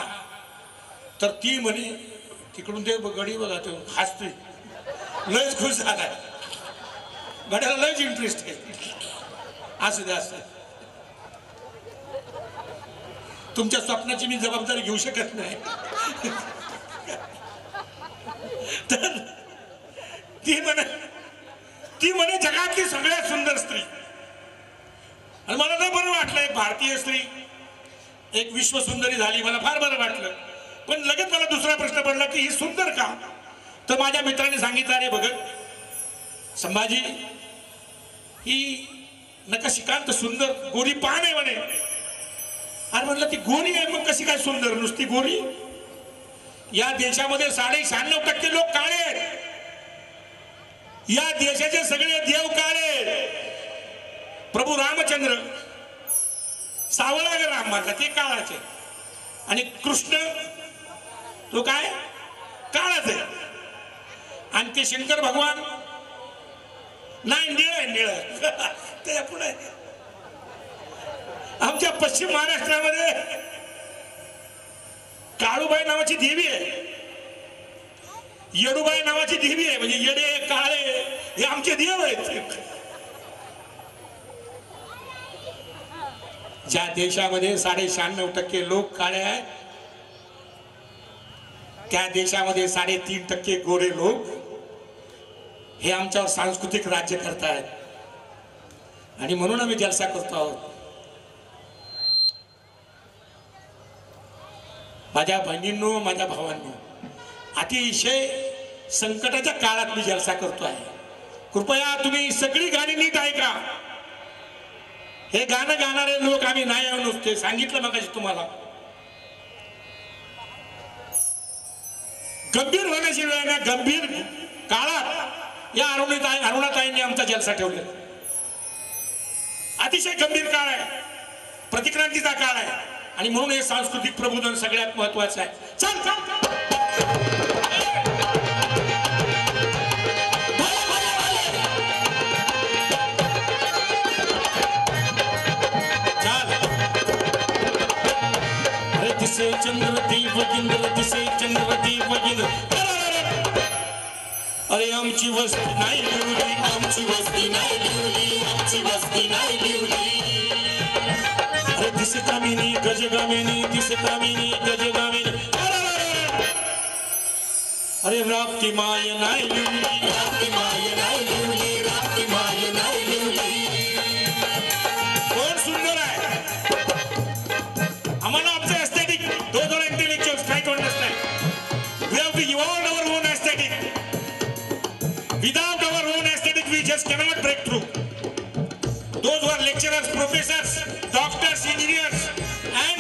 तर ती म्हणे तिकडून ते गडी बघा, तो हसतोय, लयच खुश झालाय. गड्याला लयच इंटरेस्ट आहे. असू दे, असं तुमच्या स्वप्नाची मी जबाबदारी घेऊ शकत नाही. तर ती म्हणे जगातली सगळ्यात सुंदर स्त्री. आणि मला तर बरं वाटलं, एक भारतीय स्त्री एक विश्व सुंदरी झाली, मला फार बरं वाटलं. पण लगेच मला दुसरा प्रश्न पडला की ही सुंदर का? तर माझ्या मित्राने सांगितलं, अरे भगत संभाजी ही नका शिकांत सुंदर गोरी पान आहे म्हणे. अरे म्हणलं ती गोरी आहे, मग कशी काय सुंदर? नुसती गोरी? या देशामध्ये 96% लोक काळे आहेत. या देशाचे सगळे देव काळे. प्रभू रामचंद्र सावळा राम मानला, ते काळाचे. आणि कृष्ण तो काय काळाच आहे. आणि ते शंकर भगवान नाही, निळ आहे, निळ. ते पुढे आमच्या पश्चिम महाराष्ट्रामध्ये काळूबाई नावाची देवी आहे, येडूबाई नावाची देवी आहे. म्हणजे येडे काळे हे आमचे देव आहेत. ज्या देशामध्ये 96% लोक काळे आहेत, त्या देशामध्ये 3.5% गोरे लोक हे आमच्यावर सांस्कृतिक राज्य करतायत. आणि म्हणून आम्ही जलसा करतो आहोत. माझ्या बहिणींनो, माझ्या भावांनो, अतिशय संकटाच्या काळात मी जलसा करतो आहे. कृपया तुम्ही सगळी गाणी नीट ऐका. हे गाणं गाणारे लोक आम्ही नाही नुसते सांगितलं मगाशी तुम्हाला. गंभीर होण्याची वेळ ना, गंभीर काळात या अरुणाताईंनी आमचा जलसा ठेवले. अतिशय गंभीर काळ आहे, प्रतिक्रांतीचा काळ आहे. आणि म्हणून हे सांस्कृतिक प्रबोधन सगळ्यात महत्वाचं आहे. चल दिसे चंद्रदेव इंद्र, दिसे चंद्रदेव इंद्र. अरे आमची वस्ती नाही लिवली, आमची वस्ती नाही लिवली, आमची वस्ती नाही लिवली. अरे दिसे कामिनी गजगामिनी, दिसे कामिनी गजगामिनी. अरे राप्ती माय नाही लिवली, राप्ती माय नाही लिवली, राप्ती माय नाही लिवली. कोण सुंदर आहे? आम्हाला आमचं aesthetic 2000 intellectual to understand. We have to evolve our own aesthetic. Without our own aesthetic, we just cannot break through. Those who are lecturers, professors, doctors, engineers, and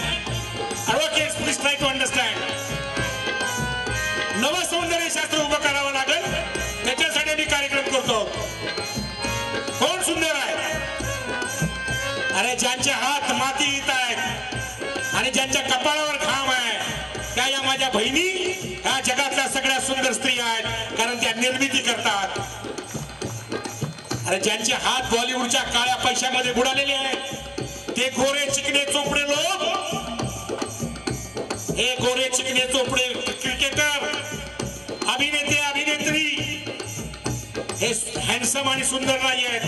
advocates, please try to understand. नवं सौंदर्य शास्त्र उभं करावं लागेल, त्याच्यासाठी मी कार्यक्रम करतो. कोण सुंदर आहे? अरे ज्यांचे हात माती येत आहेत आणि ज्यांच्या कपाळावर घाम आहे त्या या माझ्या बहिणी ह्या जगातल्या सगळ्या सुंदर स्त्रिया आहेत, कारण त्या निर्मिती करतात. अरे ज्यांचे हात बॉलिवूडच्या काळ्या पैशामध्ये बुडालेले आहेत ते गोरे चिकणे चोपडे लोक, हे गोरे चिकणे चोपडे क्रिकेटर, अभिनेते, अभिनेत्री हे हँडसम आणि सुंदर नाही आहेत.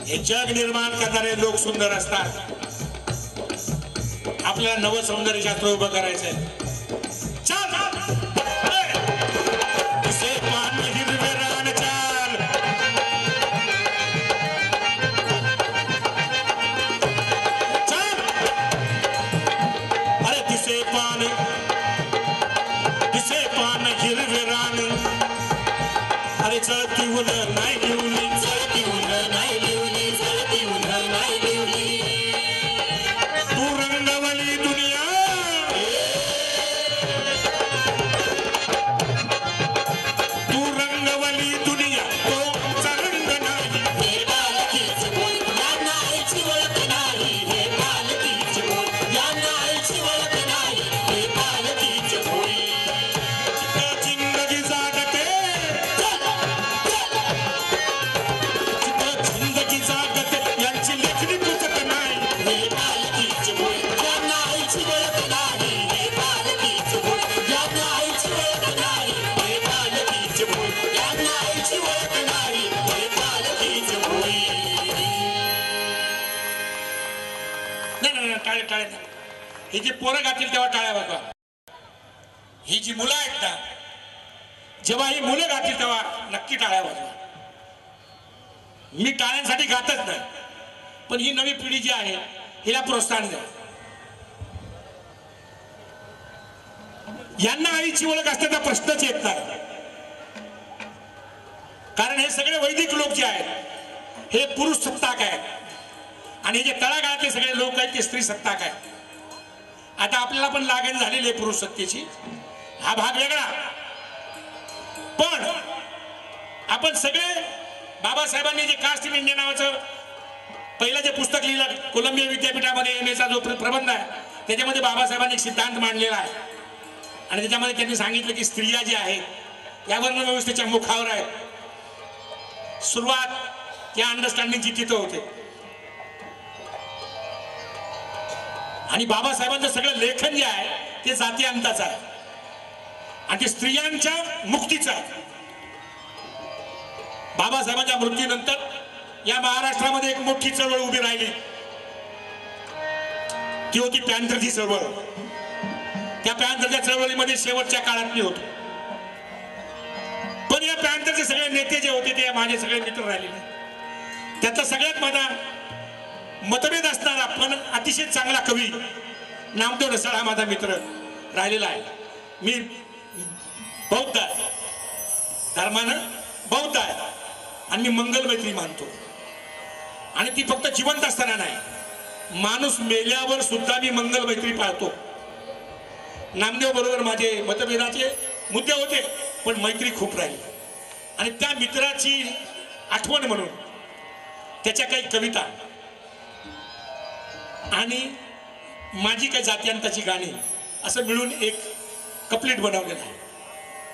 हे जग निर्माण करणारे लोक सुंदर असतात. आपल्याला नवं सौंदर्य शास्त्र उभं करायचंय. चाल दिसे पान हिरवे रान चाल, चाल अरे दिसे पान हिरवे रान, अरे चळती उन्ह नाही लिवली, चळती उन्ह नाही लिवली, चळती उन्ह नाही लिवली. तू रंगवली दुनिया, तू रंगवली दुनिया, तो आमचा रंग नाही. हे बालकीच बोल, या नाहीची ओळख नाही. हे बालकीच बोल, या नाहीची ओळख नाही. हे बालकीच बोल. जिंदगी जागते, जिंदगी जागते, यांची लेखणी पुसत नाही. हे बालकीच बोल, या नाहीची ओळख नाही. हे बालकीच बोल, या नाहीची ओळख नाही. हे बालकीच बोल, या नाहीची ओळख नाही. हे बालकीच बोल. नाही टाळे टाळे. ही जी पोरं घातील तेव्हा टाळ्या बघा. ही जी मुलं आहेत ना, जेव्हा ही मुलं गातील तेव्हा नक्की टाळ्या वाजवा. मी टाळ्यांसाठी गातच नाही, पण ही नवी पिढी जी आहे हिला प्रोत्साहन द्या. यांना आईची ओळख असण्याचा प्रश्नच येत नाही, कारण हे सगळे वैदिक लोक जे आहेत हे पुरुष सत्ताक आहेत आणि हे जे तळागाळातले सगळे लोक आहेत ते स्त्री सत्ताक आहेत. आता आपल्याला पण लागण झालेली आहे पुरुष सत्तेची, हा भाग वेगळा. पण आपण सगळे बाबासाहेबांनी जे कास्ट इन इंडिया नावाचं पहिलं जे पुस्तक लिहिलं कोलंबिया विद्यापीठामध्ये एमएचा जो प्रबंध आहे त्याच्यामध्ये बाबासाहेबांनी एक सिद्धांत मांडलेला आहे आणि त्याच्यामध्ये त्यांनी सांगितलं की स्त्रिया ज्या आहेत या वर्ण व्यवस्थेच्या मुखावर आहेत. सुरुवात या अंडरस्टँडिंगची तिथं होते आणि बाबासाहेबांचं सगळं लेखन जे आहे ते जाती अंताचं आहे आणि ते स्त्रियांच्या मुक्तीचं आहे. बाबासाहेबांच्या मृत्यूनंतर या महाराष्ट्रामध्ये एक मोठी चळवळ उभी राहिली, ती होती पॅन्थरची चळवळ. त्या पॅन्थरच्या चळवळीमध्ये शेवटच्या काळातली होती, पण या पॅन्थरचे सगळे नेते जे होते ते माझे सगळे मित्र राहिलेले. त्यातला सगळ्यात माझा मतभेद असणारा पण अतिशय चांगला कवी नामदेव ढसाळ हा माझा मित्र राहिलेला आहे. मी बौद्ध आहे, धर्मानं बौद्ध आहे आणि मी मंगल मैत्री मानतो. आणि ती फक्त जिवंत असताना नाही, माणूस मेल्यावर सुद्धा मी मंगल मैत्री पाळतो. नामदेव बरोबर माझे मतभेदाचे मुद्दे होते पण मैत्री खूप राहिली आणि त्या मित्राची आठवण म्हणून त्याच्या काही कविता आणि माझी काही जात्यांताची गाणी असं मिळून एक कप्लेट बनवलेलं आहे.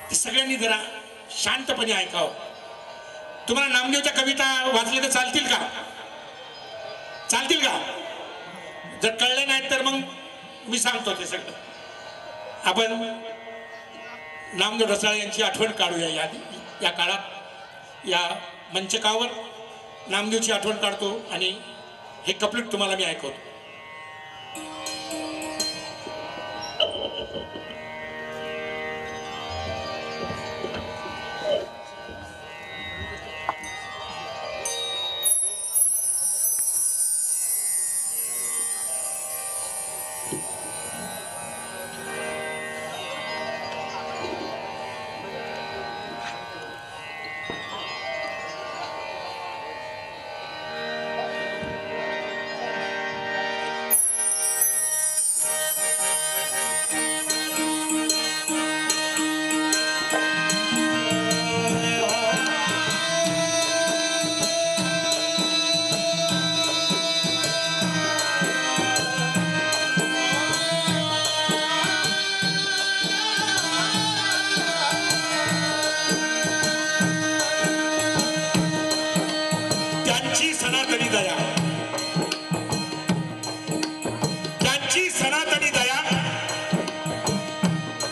ते सगळ्यांनी जरा शांतपणे ऐकावं. तुम्हाला नामदेवच्या कविता वाचल्या तर चालतील का? चालतील का? जर कळले नाहीत तर मग मी सांगतो ते सगळं. आपण नामदेव ढसाळ यांची आठवण काढूया. या काळात या मंचकावर नामदेवची आठवण काढतो आणि हे कप्लेट तुम्हाला मी ऐकवतो.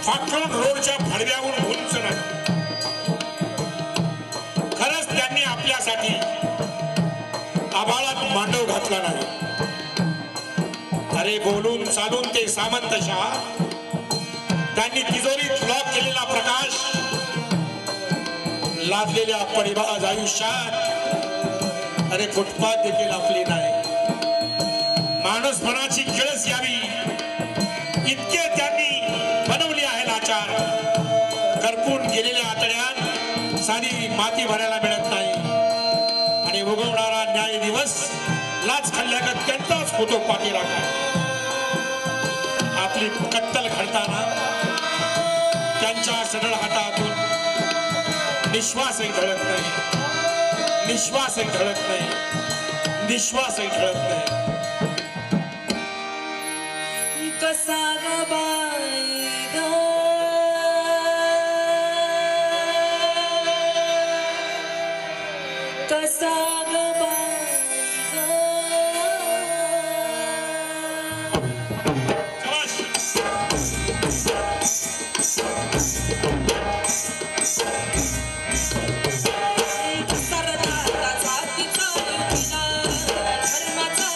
फाकण रोडच्या भडव्याहून उंच नाही. खरंच त्यांनी आपल्यासाठी आभाळात मांडव घातला नाही. अरे बोलून चालून ते सामंतशाह, त्यांनी तिजोरीत लॉक केलेला प्रकाश लादलेल्या परिबाज आयुष्यात अरे फुटपाथ देखील आपली नाही. माणूसपणाची किळस यावी इतके त्यांनी बनवले आहे लाचार. करपून गेलेल्या आतड्यात साधी माती भरायला मिळत नाही आणि उगवणारा न्याय दिवस लाच खाल्ल्यागत त्यांचाच फोटो पाठी राखा. आपली कत्तल घडताना त्यांच्या सडळ हातातून निश्वासही ढळत नाही, निश्वासही ढळत नाही, निश्वासही ढळत नाही. कसा ग बाई ग, कसा ग बाई ग. सरदाराचा तिचा धर्माचा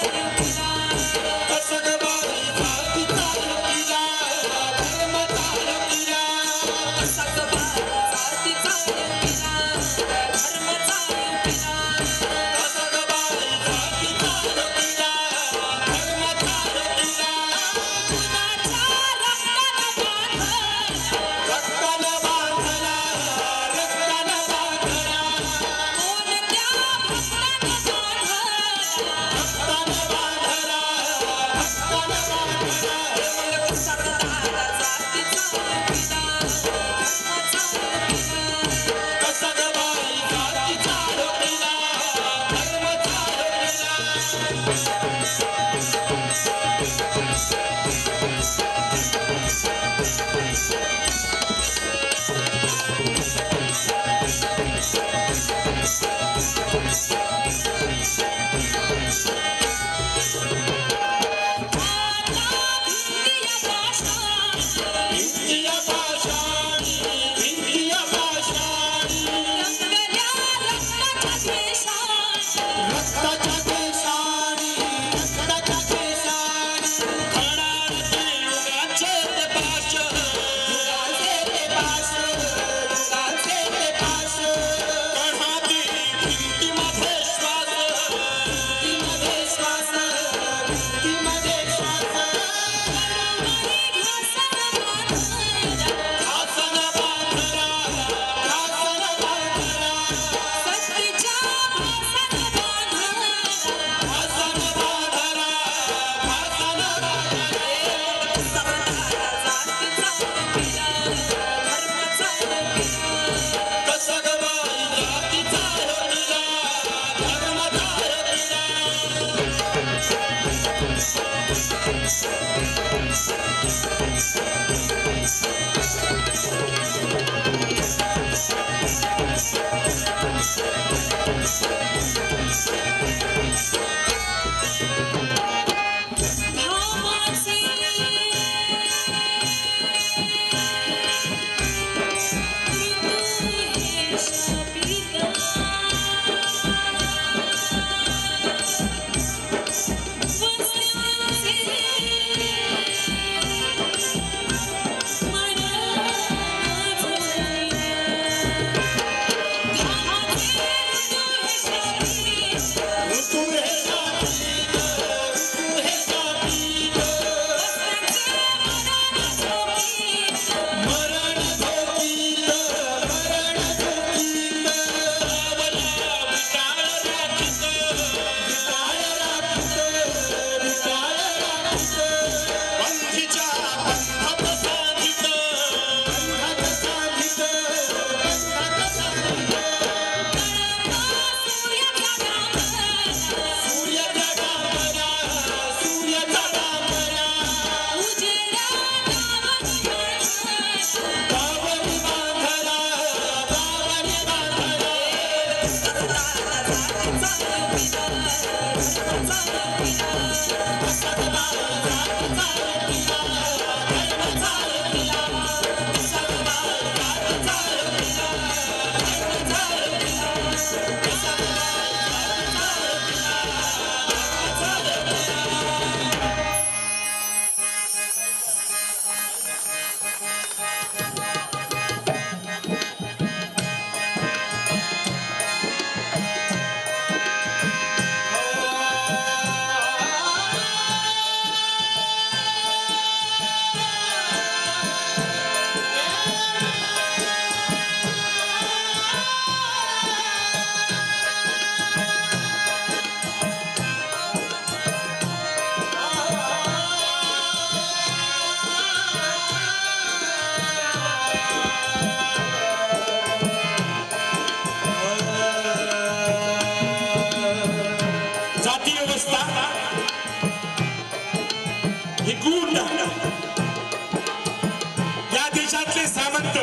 या देशातले सामंत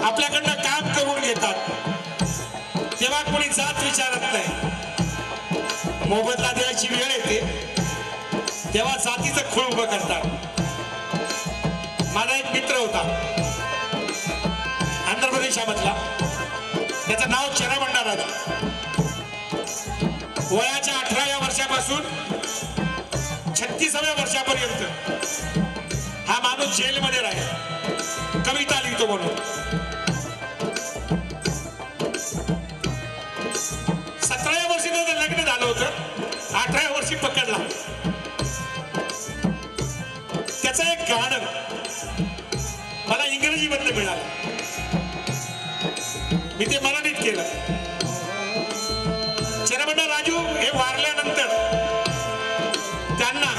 आपल्याकडनं काम करून घेतात तेव्हा कोणी जात विचारत नाही. मोबदला द्यायची वेळ येते तेव्हा जातीचं खूळ उभं करतात. माझा एक मित्र होता आंध्र प्रदेशामधला, त्याचं नाव चेराबंडा राजू. वयाच्या 18व्या वर्षापासून 36व्या वर्षापर्यंत हा माणूस जेलमध्ये राहिला, कविता लिहितो म्हणून. 17व्या वर्षी त्याचं लग्न झालं होतं, 18व्या वर्षी पकडला. त्याचं एक गाणं मला इंग्रजी मधलं मिळालं, मी ते मराठीत केलं. चेराबंडा राजू हे वारल्यानंतर त्यांना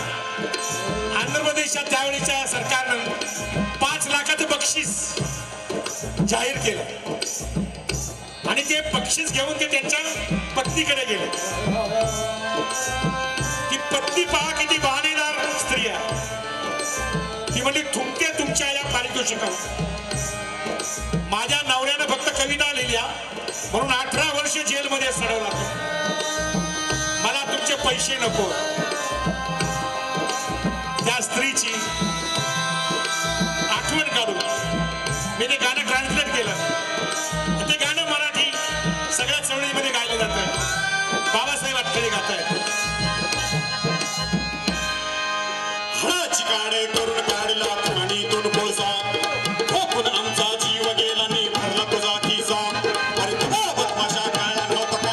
आंध्र प्रदेशात त्यावेळेच्या सरकारनं 5 लाखाचं बक्षीस जाहीर केलं आणि ते बक्षीस घेऊन ते त्यांच्या पत्नीकडे गेले. ती पत्नी पहा किती बहाणेदार स्त्री आहे. ती म्हणजे थुंकते तुमच्या या पारितोषिकावर. माझ्या नवऱ्यानं फक्त कविता लिहिल्या म्हणून 18 वर्ष जेलमध्ये सडवला. मला तुमचे पैसे नको. त्या स्त्रीची आठवण काढून मी ते गाणं ट्रान्सलेट केलं. ते गाणं मराठी सगळ्या चळवळीमध्ये गायलं जातं. बाबासाहेब अठ्ठे गात आहेत. हाच काढे करून काढला पाणीतून कोळसा, खोकून आमचा जीव गेला नी भरला तुझा खिसा. अरे तुला बदमाशा काळा नव्हता का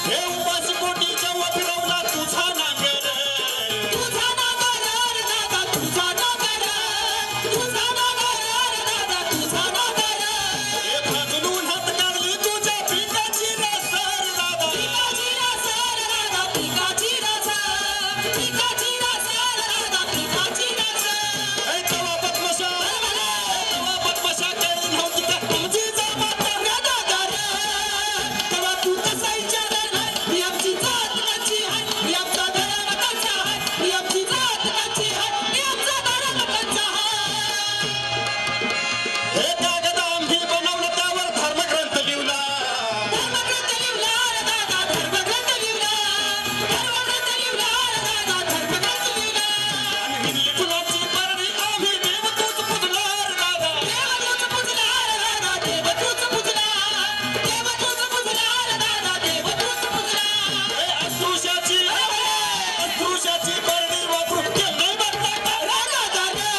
हे उपास कोटीच्या वर फिरवला तुझा नांगर. हे भाजून हात काढली तुझ्या पिकाची रसर दादा. हे तेव्हा बदमाशा केली नव्हती का तुझी जमात रे दादा रे. तेव्हा तू कसा विचारला नाही, ही आमची जात कशी आहे, ही आमचा धर्म कसा आहे, ही आमची जात कशी आहे, ही आमचा धर्म कसा आहे. हे कागद आम्ही बनवलं त्यावर धर्मग्रंथ लिहिला. आणि हिंदली फुलाची परडी आम्ही देवदूत पुजणार दादा. हे अस्पृश्याची परडी वापरून केलंय बदनाम दादा रे.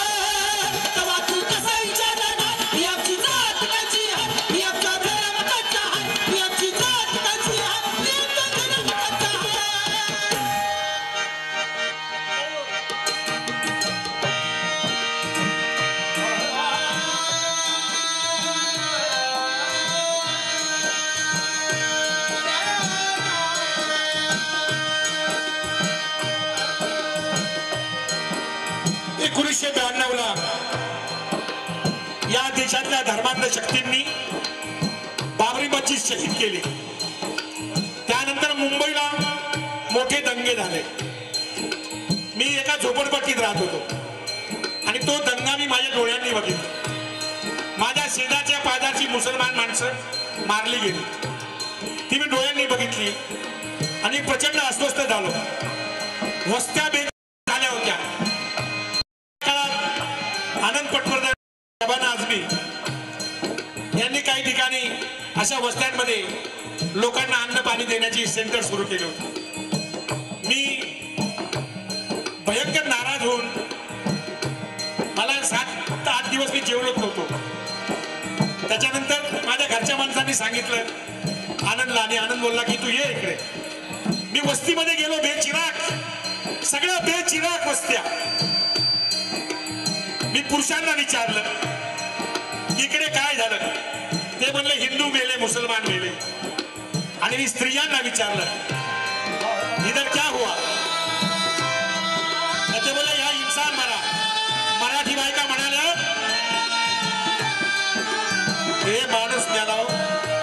तेव्हा तू कसा विचारला नाही, ही आमची जात कशी आहे, ही आमचा धर्म कसा आहे, ही आमची जात कशी आहे, ही आमचा धर्म कसा आहे. एकोणीसशे 92ला या देशातल्या धर्मांध शक्तींनी बाबरी मस्जिद शहीद केली. त्यानंतर मुंबईला मोठे दंगे झाले. मी एका झोपडपट्टीत राहत होतो आणि तो दंगा मी माझ्या डोळ्यांनी बघितला. माझ्या शेजारच्या पाजारची मुसलमान माणसं मारली गेली, ती मी डोळ्यांनी बघितली आणि प्रचंड अस्वस्थ झालो. वस्त्या झाल्या होत्या. आनंद पटवर्धन, शबाना आझमी यांनी काही ठिकाणी अशा वस्त्यांमध्ये लोकांना अन्न पाणी देण्याची सेंटर सुरू केले होते. मी भयंकर नाराज होऊन मला 7 ते 8 दिवस मी जेवलोच नव्हतो. त्याच्यानंतर माझ्या घरच्या माणसांनी सांगितलं आनंदला, आणि आनंद बोलला की तू ये इकडे. मी वस्तीमध्ये गेलो, बेचिराग, सगळ्या बेचिराग वस्त्या. मी पुरुषांना विचारलं की इकडे काय झालं. ते म्हणले हिंदू मेले, मुसलमान मेले. आणि मी स्त्रियांना विचारलं इधर क्या हुआ. ते बोलले ह्या इंसान मरा. मराठी बायका म्हणाल्या हे माणूस ज्ञानाव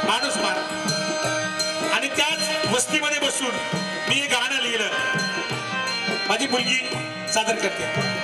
माणूस मार. आणि त्याच वस्तीमध्ये बसून मी हे गाणं लिहिलं. माझी मुलगी सादर करते.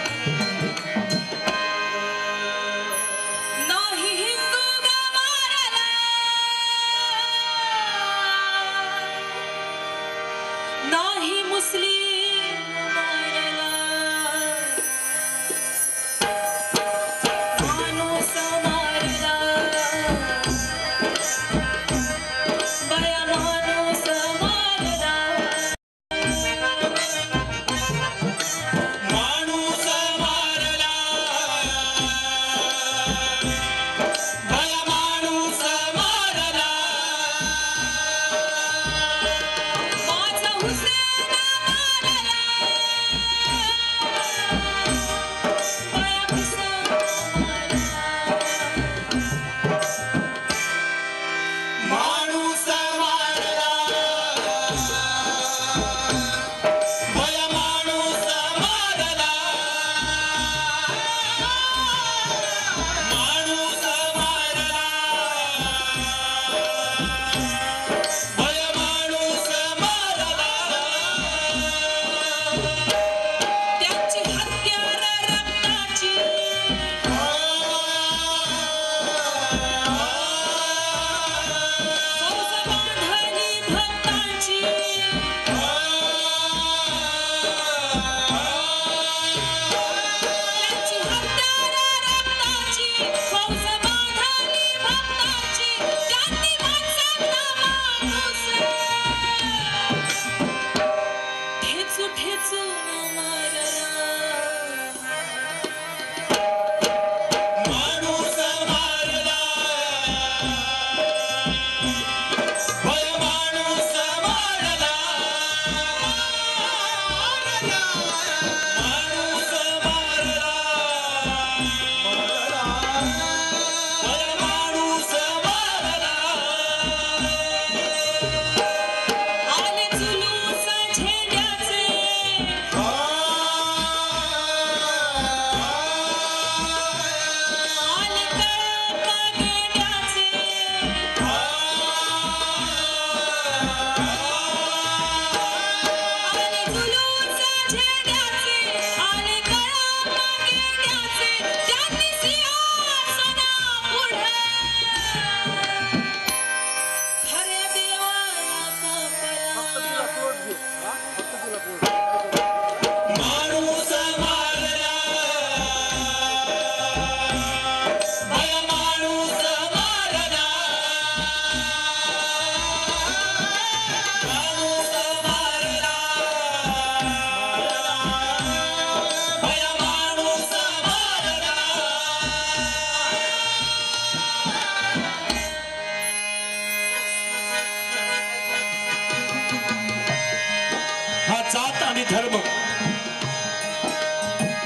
धर्म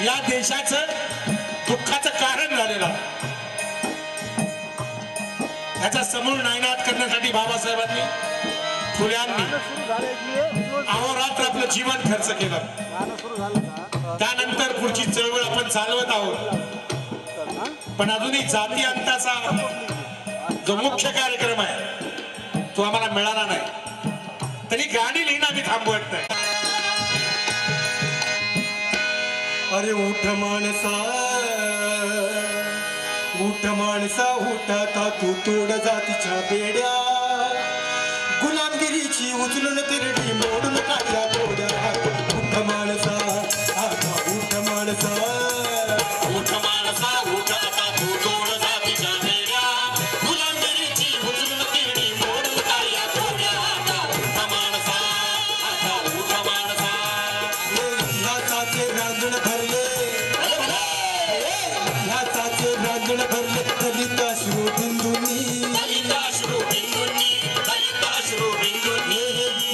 या देशाचं दुःखाचं कारण झालेला. त्याचा समूळ नायनाट करण्यासाठी बाबासाहेबांनी फुल्यांनी अहोरात्र आपलं जीवन खर्च केलं. त्यानंतर पुढची चळवळ आपण चालवत आहोत. पण अजूनही जाती अंताचा जो मुख्य कार्यक्रम आहे तो आम्हाला मिळाला नाही. तरी गाणी लिहिणं आम्ही थांबवत नाही. अरे उठ माणसा उठ आता तू तोड जातीच्या बेड्या, गुलामगिरीची उचलून तिरडी मोडून काढल्या गोड्या. उठ माणसा आता उठ माणसा उठ माणसा उठ आता तू तोड जातीच्या बेड्या, गुलामगिरीची उचलून तिरडी मोडून काढल्या गोड्या. उठ माणसा आता उठ माणसा. ह्याचाचे रांजण भरले ह्याचाचे रांजण भरले दलिताश्रू बिंदूंनी दलिताश्रू बिंदूंनी दलिताश्रू बिंदूंनी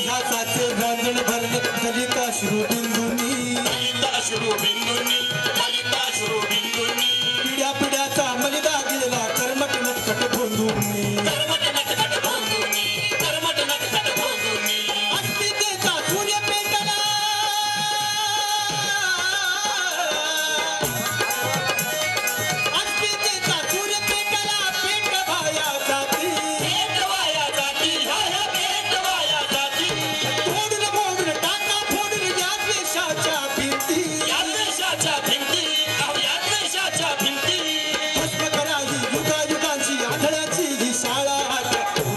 ह्याचाचे रांजण भरले दलिताश्रू बिंदूंनी दलिताश्रू बिंदूंनी दलिताश्रू बिंदूंनी पिढ्या पिढ्याचा मलिदा गेला कर्मट नटखट भोंदूंनी कर्मट नटखट भोंदूंनी कर्मट नटखट भोंदूंनी अस्मितेचा सूर्य पेटला अस्मितेचा सूर्य पेटला पेट भाया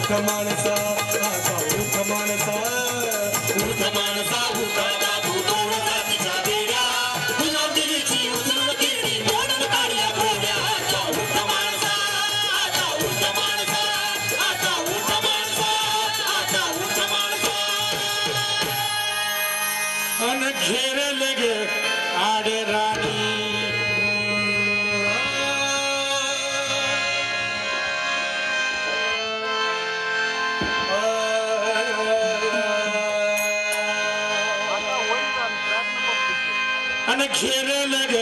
उठ माणसा आता उठ माणसा उठ माणसा उठ बाबू दोन जातीच्या बेड्या गुलामगिरीची उचलून किरणी मोडून काढल्या घोड्या आता उठ माणसा आता उठ माणसा आता उठ माणसा आता उठ माणसा अन घेरल ग आडे राणी अन घेरल ग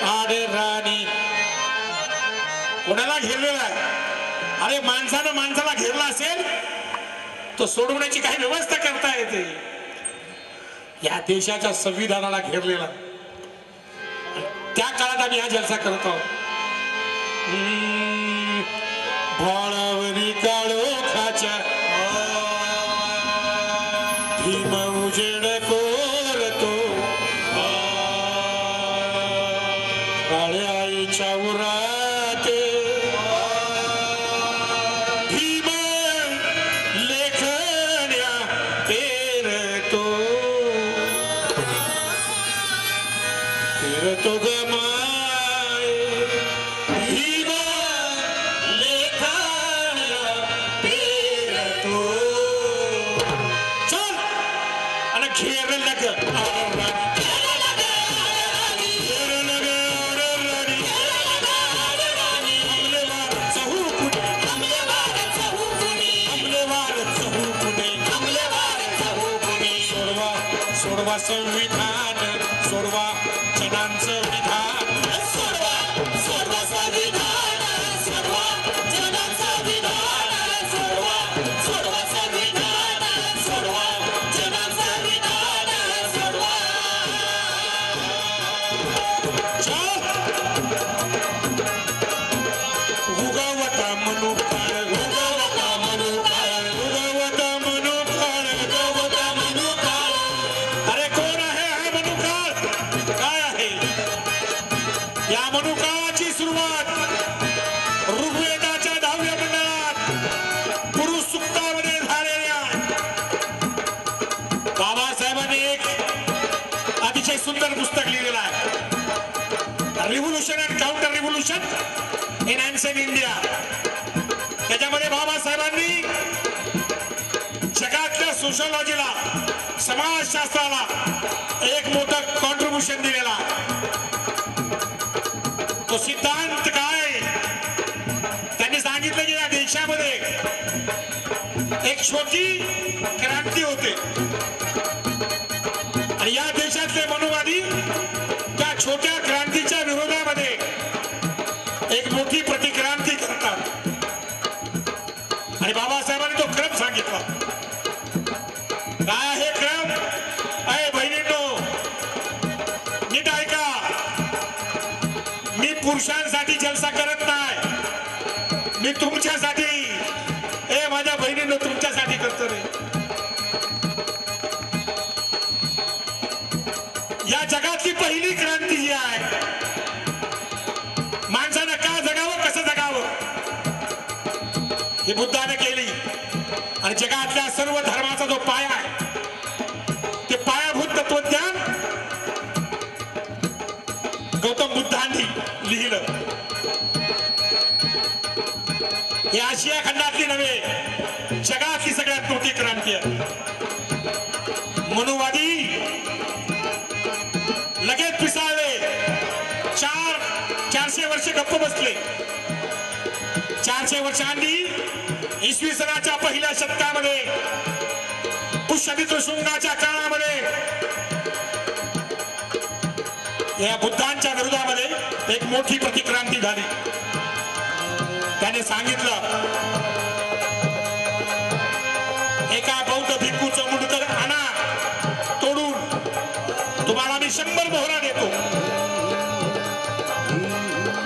आडे राणी कोणाला घेरलेला आहे? अरे माणसानं माणसाला घेरला असेल तो सोडवण्याची काही व्यवस्था करता येते. या देशाच्या संविधानाला घेरलेला त्या काळात आम्ही हा जलसा करत आहोत. भाळावरी काळोखाच्या भीम उजेड कोरतो काळ्या आईच्या उरात भीम लेखण्या पेरतो पेरतो ग माय भीम लेखण्या पेरतो. चल आणि खेळ लग सोडवा संविधान सोडवा जनांचं विधान सोडवा सोडवा संविधान सोडवा जनांचं विधान सोडवा सोडवा संविधान सोडवा जनांचं विधान सोडवा. उगवता मनु काळ उगवता मनु काळ उगवता मनु काळ उगवता मनु काळ. अरे कोण आहे हा मनु काळ? काय आहे या मनु काळाची सुरुवात? ऋग्वेदाच्या 10व्या मंडळात पुरुष सूक्तामध्ये झालेल्या बाबासाहेबांनी एक अतिशय सुंदर पुस्तक लिहिलेलं आहे, revolution and counter revolution in ancient India. त्याच्यामध्ये बाबासाहेबांनी जगातल्या सोशलॉजीला समाजशास्त्राला एक मोठं कॉन्ट्रीब्युशन दिलेला. तो सिद्धांत काय त्यांनी सांगितलं की या देशामध्ये एक छोटी क्रांती होते आणि या देशातले मनुवादी त्या छोट्या क्रांतीच्या विरोधामध्ये एक मोठी प्रतिक्रांती करतात. आणि बाबासाहेबांनी तो क्रम सांगितला. काय आहे क्रम? अय बहिणींनो नीट ऐका. मी पुरुषांसाठी जलसा करत नाही, मी तुमच्यासाठी ए माझ्या बहिणींनो तुमच्यासाठी करतो रे. या जगातली पहिली क्रांती जी आहे माणसानं का जगावं कसं जगावं हे बुद्धाने केली. आणि जगातल्या सर्व धर्माचा जो पाया आहे ते पायाभूत तत्वज्ञान गौतम बुद्धांनी लिहिलं. ही आशिया खंडातली नव्हे जगातली सगळ्यात मोठी क्रांती आहे. मनुवादी लगेच पिसाळले. 400 वर्ष गप्प बसले. 400 वर्षांनी इसवी सनाच्या पहिल्या शतकामध्ये पुष्यमित्र शृंगाच्या काळामध्ये या बुद्धांच्या विरोधामध्ये एक मोठी प्रतिक्रांती झाली. त्याने सांगितलं एका बौद्ध भिक्खूचं मुंडकर आणा तोडून, तुम्हाला मी 100 मोहरा देतो.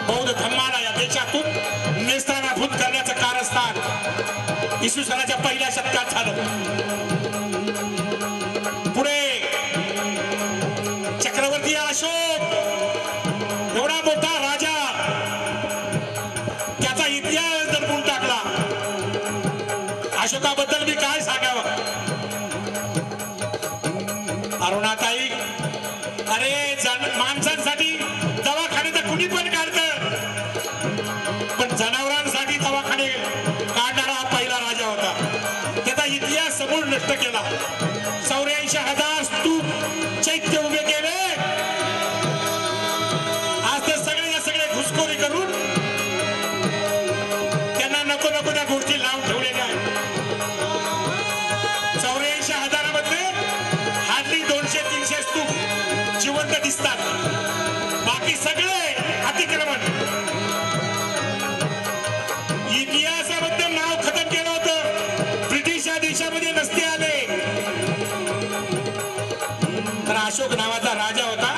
बौद्ध धर्माला या देशातून नेस्तानाभूत करण्याचं कारस्थान इसवी सनाच्या पहिल्या शतकात झालं. पुढे चक्रवर्ती अशोक एवढा मोठा राजा, त्याचा इतिहास दडपून टाकला. अशोकाबद्दल मी काय सांगावं. अरुणाताई, अरे माणसांसाठी दवाखाने तर कुणी पण काढतं, पण जनावरांसाठी दवाखाने काढणारा हा पहिला राजा होता. त्याचा इतिहास समूळ नष्ट केला. 84,000 स्तूप चैत्य उभे केले. आज ते सगळे घुसखोरी करून त्यांना नको नको त्या गोष्टी लावून ठेवलेल्या आहेत. 84,000 मध्ये हार्डली 200-300 स्तूप जिवंत दिसतात. बाकी सगळे अतिक्रमण. इतिहासाबद्दल नाव खतम केलं होतं. ब्रिटिश या देशामध्ये नसते आले. तर अशोक नावाचा राजा होता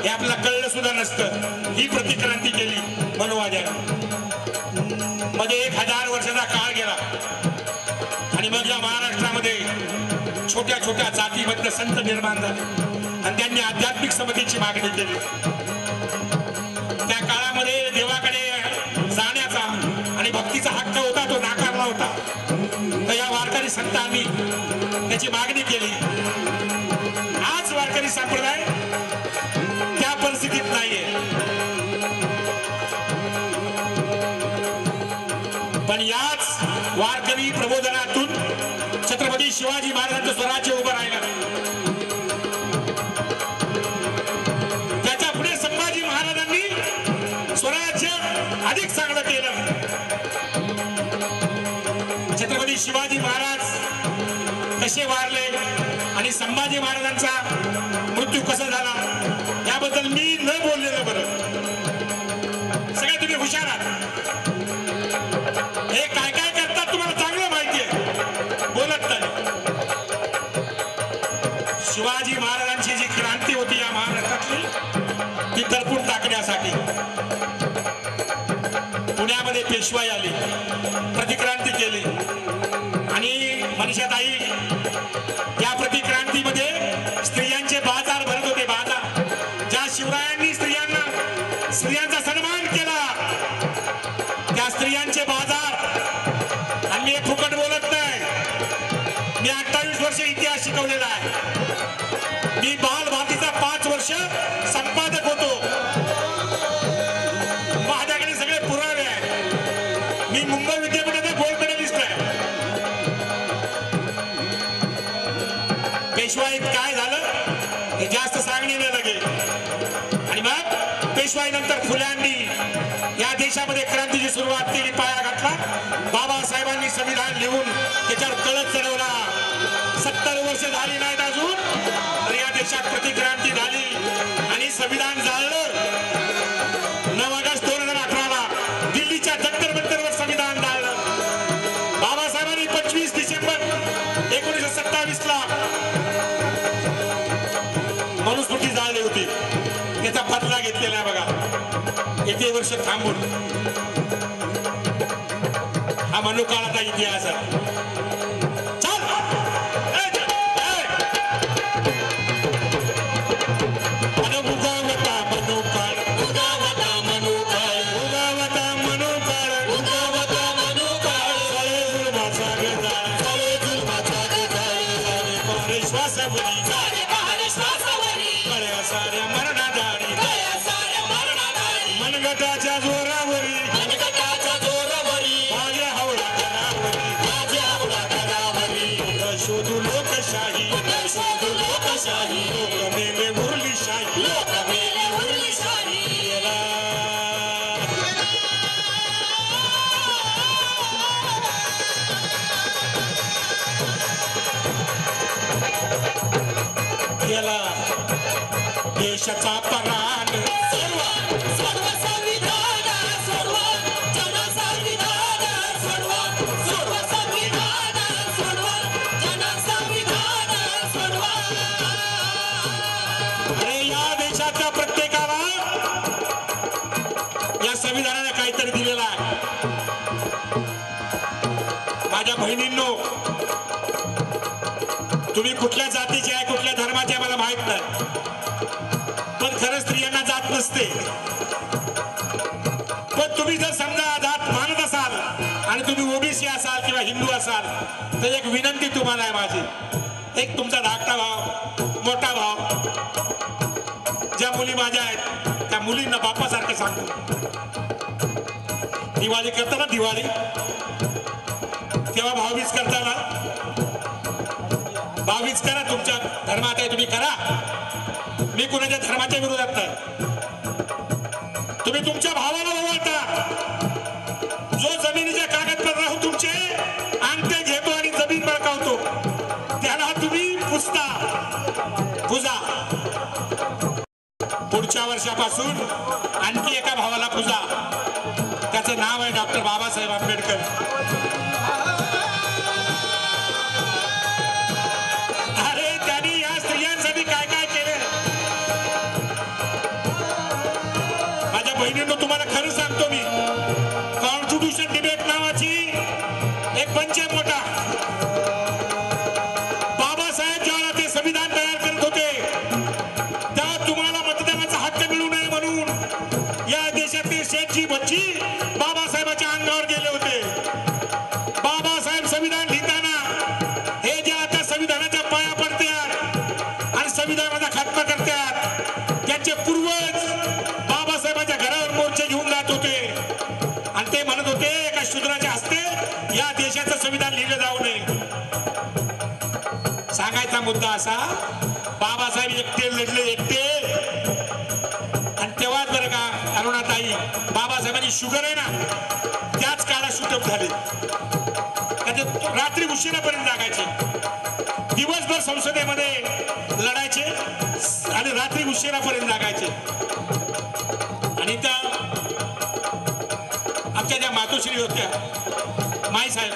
हे आपल्याला कळलं सुद्धा नसतं. ही प्रतिक्रांती केली मनुवाद्याने. मध्ये 1000 वर्षाचा काळ गेला आणि मग या महाराष्ट्रामध्ये छोट्या छोट्या जातीबद्ध संत निर्माण झाले आणि त्यांनी आध्यात्मिक समतेची मागणी केली. त्या काळामध्ये देवाकडे जाण्याचा आणि भक्तीचा हक्क होता, तो नाकारला होता. तर या वारकरी संतांनी त्याची मागणी केली. आज वारकरी संप्रदाय त्या परिस्थितीत नाहीये. पण याच वारकरी प्रबोधनातून छत्रपती शिवाजी महाराजांचं स्वराज्य उभं राहिलं. त्याच्या पुढे संभाजी महाराजांनी स्वराज्य अधिक चांगलं केलं. छत्रपती शिवाजी महाराज कसे वारले आणि संभाजी महाराजांचा मृत्यू कसा झाला याबद्दल मी न बोललेलं बरं. सगळे तुम्ही हुशार आहात. हे काय काय करतात तुम्हाला चांगलं माहिती आहे, बोलत नाही. शिवाजी महाराजांची जी क्रांती होती या महाराष्ट्रातली ती दडपून टाकण्यासाठी पुण्यामध्ये पेशवाई आली, प्रतिक्रांती केली आणि मनीषाताई या प्रतिक्रांतीमध्ये स्त्रियांचे बाजार भरत होते. बाजार ज्या शिवरायांनी स्त्रियांचा सन्मान केला त्या स्त्रियांचे बाजार. आणि मी फुकट बोलत नाही. मी 28 वर्ष इतिहास शिकवलेला आहे. मी बाल भारतीचा 5 वर्ष संपादक होतो. माझ्याकडे सगळे पुरावे आहेत. मी मुंबई विद्यापीठाचा गोल्ड मेडलिस्ट आहे. पेशवाईत काय झालं हे जास्त सांगणे नाही लगे. आणि मग पेशवाई नंतर फुल्यांनी या देशामध्ये क्रांतीची सुरुवात केली, पाया घातला. बाबासाहेबांनी संविधान लिहून त्याच्यावर कळस चढवला. 70 वर्ष झाली नाहीत अजून तर या देशात प्रतिक्रांती झाली आणि संविधान जाळलं. 9 ऑगस्ट 2018 दिल्लीच्या जंतर मंतरवर संविधान जाळलं. बाबासाहेबांनी 25 डिसेंबर 1927 मनुस्मृती जाळली होती. त्याचा बदला घेतलेला आहे बघा. येते वर्ष थांबून हा मनुकाळाचा इतिहास आहे. मनगटाच्या जोरावरी माझ्या हावडा करावरी शोधू लोकशाही लोक मेले उरली शाही गेला देशाचा पराण संविधानाने काहीतरी दिलेला आहे. माझ्या बहिणींनो, तुम्ही कुठल्या जातीचे आहे कुठल्या धर्माचे आहे मला माहित नाही, पण खरं स्त्रियांना जात नसते. पण तुम्ही जर समजा जात मानत असाल आणि तुम्ही ओबीसी असाल किंवा हिंदू असाल तर एक विनंती तुम्हाला आहे माझी, एक तुमचा धाकटा भाव, मोठा भाव, ज्या मुली माझ्या आहेत त्या मुलींना बापासारखं सांगतो, दिवाळी करताना दिवाळी तेव्हा भाऊबीज करताना भाऊबीज करा, तुमच्या धर्मात आहे तुम्ही करा, मी कुणाच्या धर्माच्या विरोधात नाही. तुम्ही तुमच्या भावाला ओवाळता, जो जमिनीच्या कागदपत्रावर तुमचे अंगठे घेतो आणि जमीन बळकावतो त्याला तुम्ही पूजा. पुढच्या वर्षापासून आणखी एका भावाला पूजा, त्याचं नाव आहे डॉक्टर बाबासाहेब आंबेडकर. अरे त्यांनी या स्त्रियांसाठी काय काय केलं. माझ्या बहिणींनो तुम्हाला खरं सांगतो मी, कॉन्स्टिट्यूशन डिबेट नावाची एक मंच आहे मोठा. बाबासाहेब ज्यावेळेला ते संविधान तयार करत होते तेव्हा तुम्हाला मतदानाचा हक्क मिळू नये म्हणून या देशातले शेठजी बच्ची बाबासाहेबांच्या अंगावर गेले होते. बाबासाहेब संविधान लिहिताना हे जे आता संविधानाच्या पाया पडतात आणि संविधानाचा खात्मा करतात त्यांचे पूर्वज बाबासाहेबांच्या घरावर मोर्चे घेऊन जात होते आणि ते म्हणत होते एका शूद्राच्या हस्ते या देशाचं संविधान लिहिलं जाऊ नये. सांगायचा मुद्दा असा, बाबासाहेब एकटे लढले, एकटे. आणि तेव्हाच बरं का अरुणाताई, बाबासाहेबांची शुगर आहे ना त्याच काळात शूटअप झाले. रात्री उशिरापर्यंत जागायचे, दिवसभर संसदेमध्ये लढायचे आणि रात्री उशिरापर्यंत जागायचे. आणि त्या आमच्या ज्या मातोश्री होत्या माईसाहेब,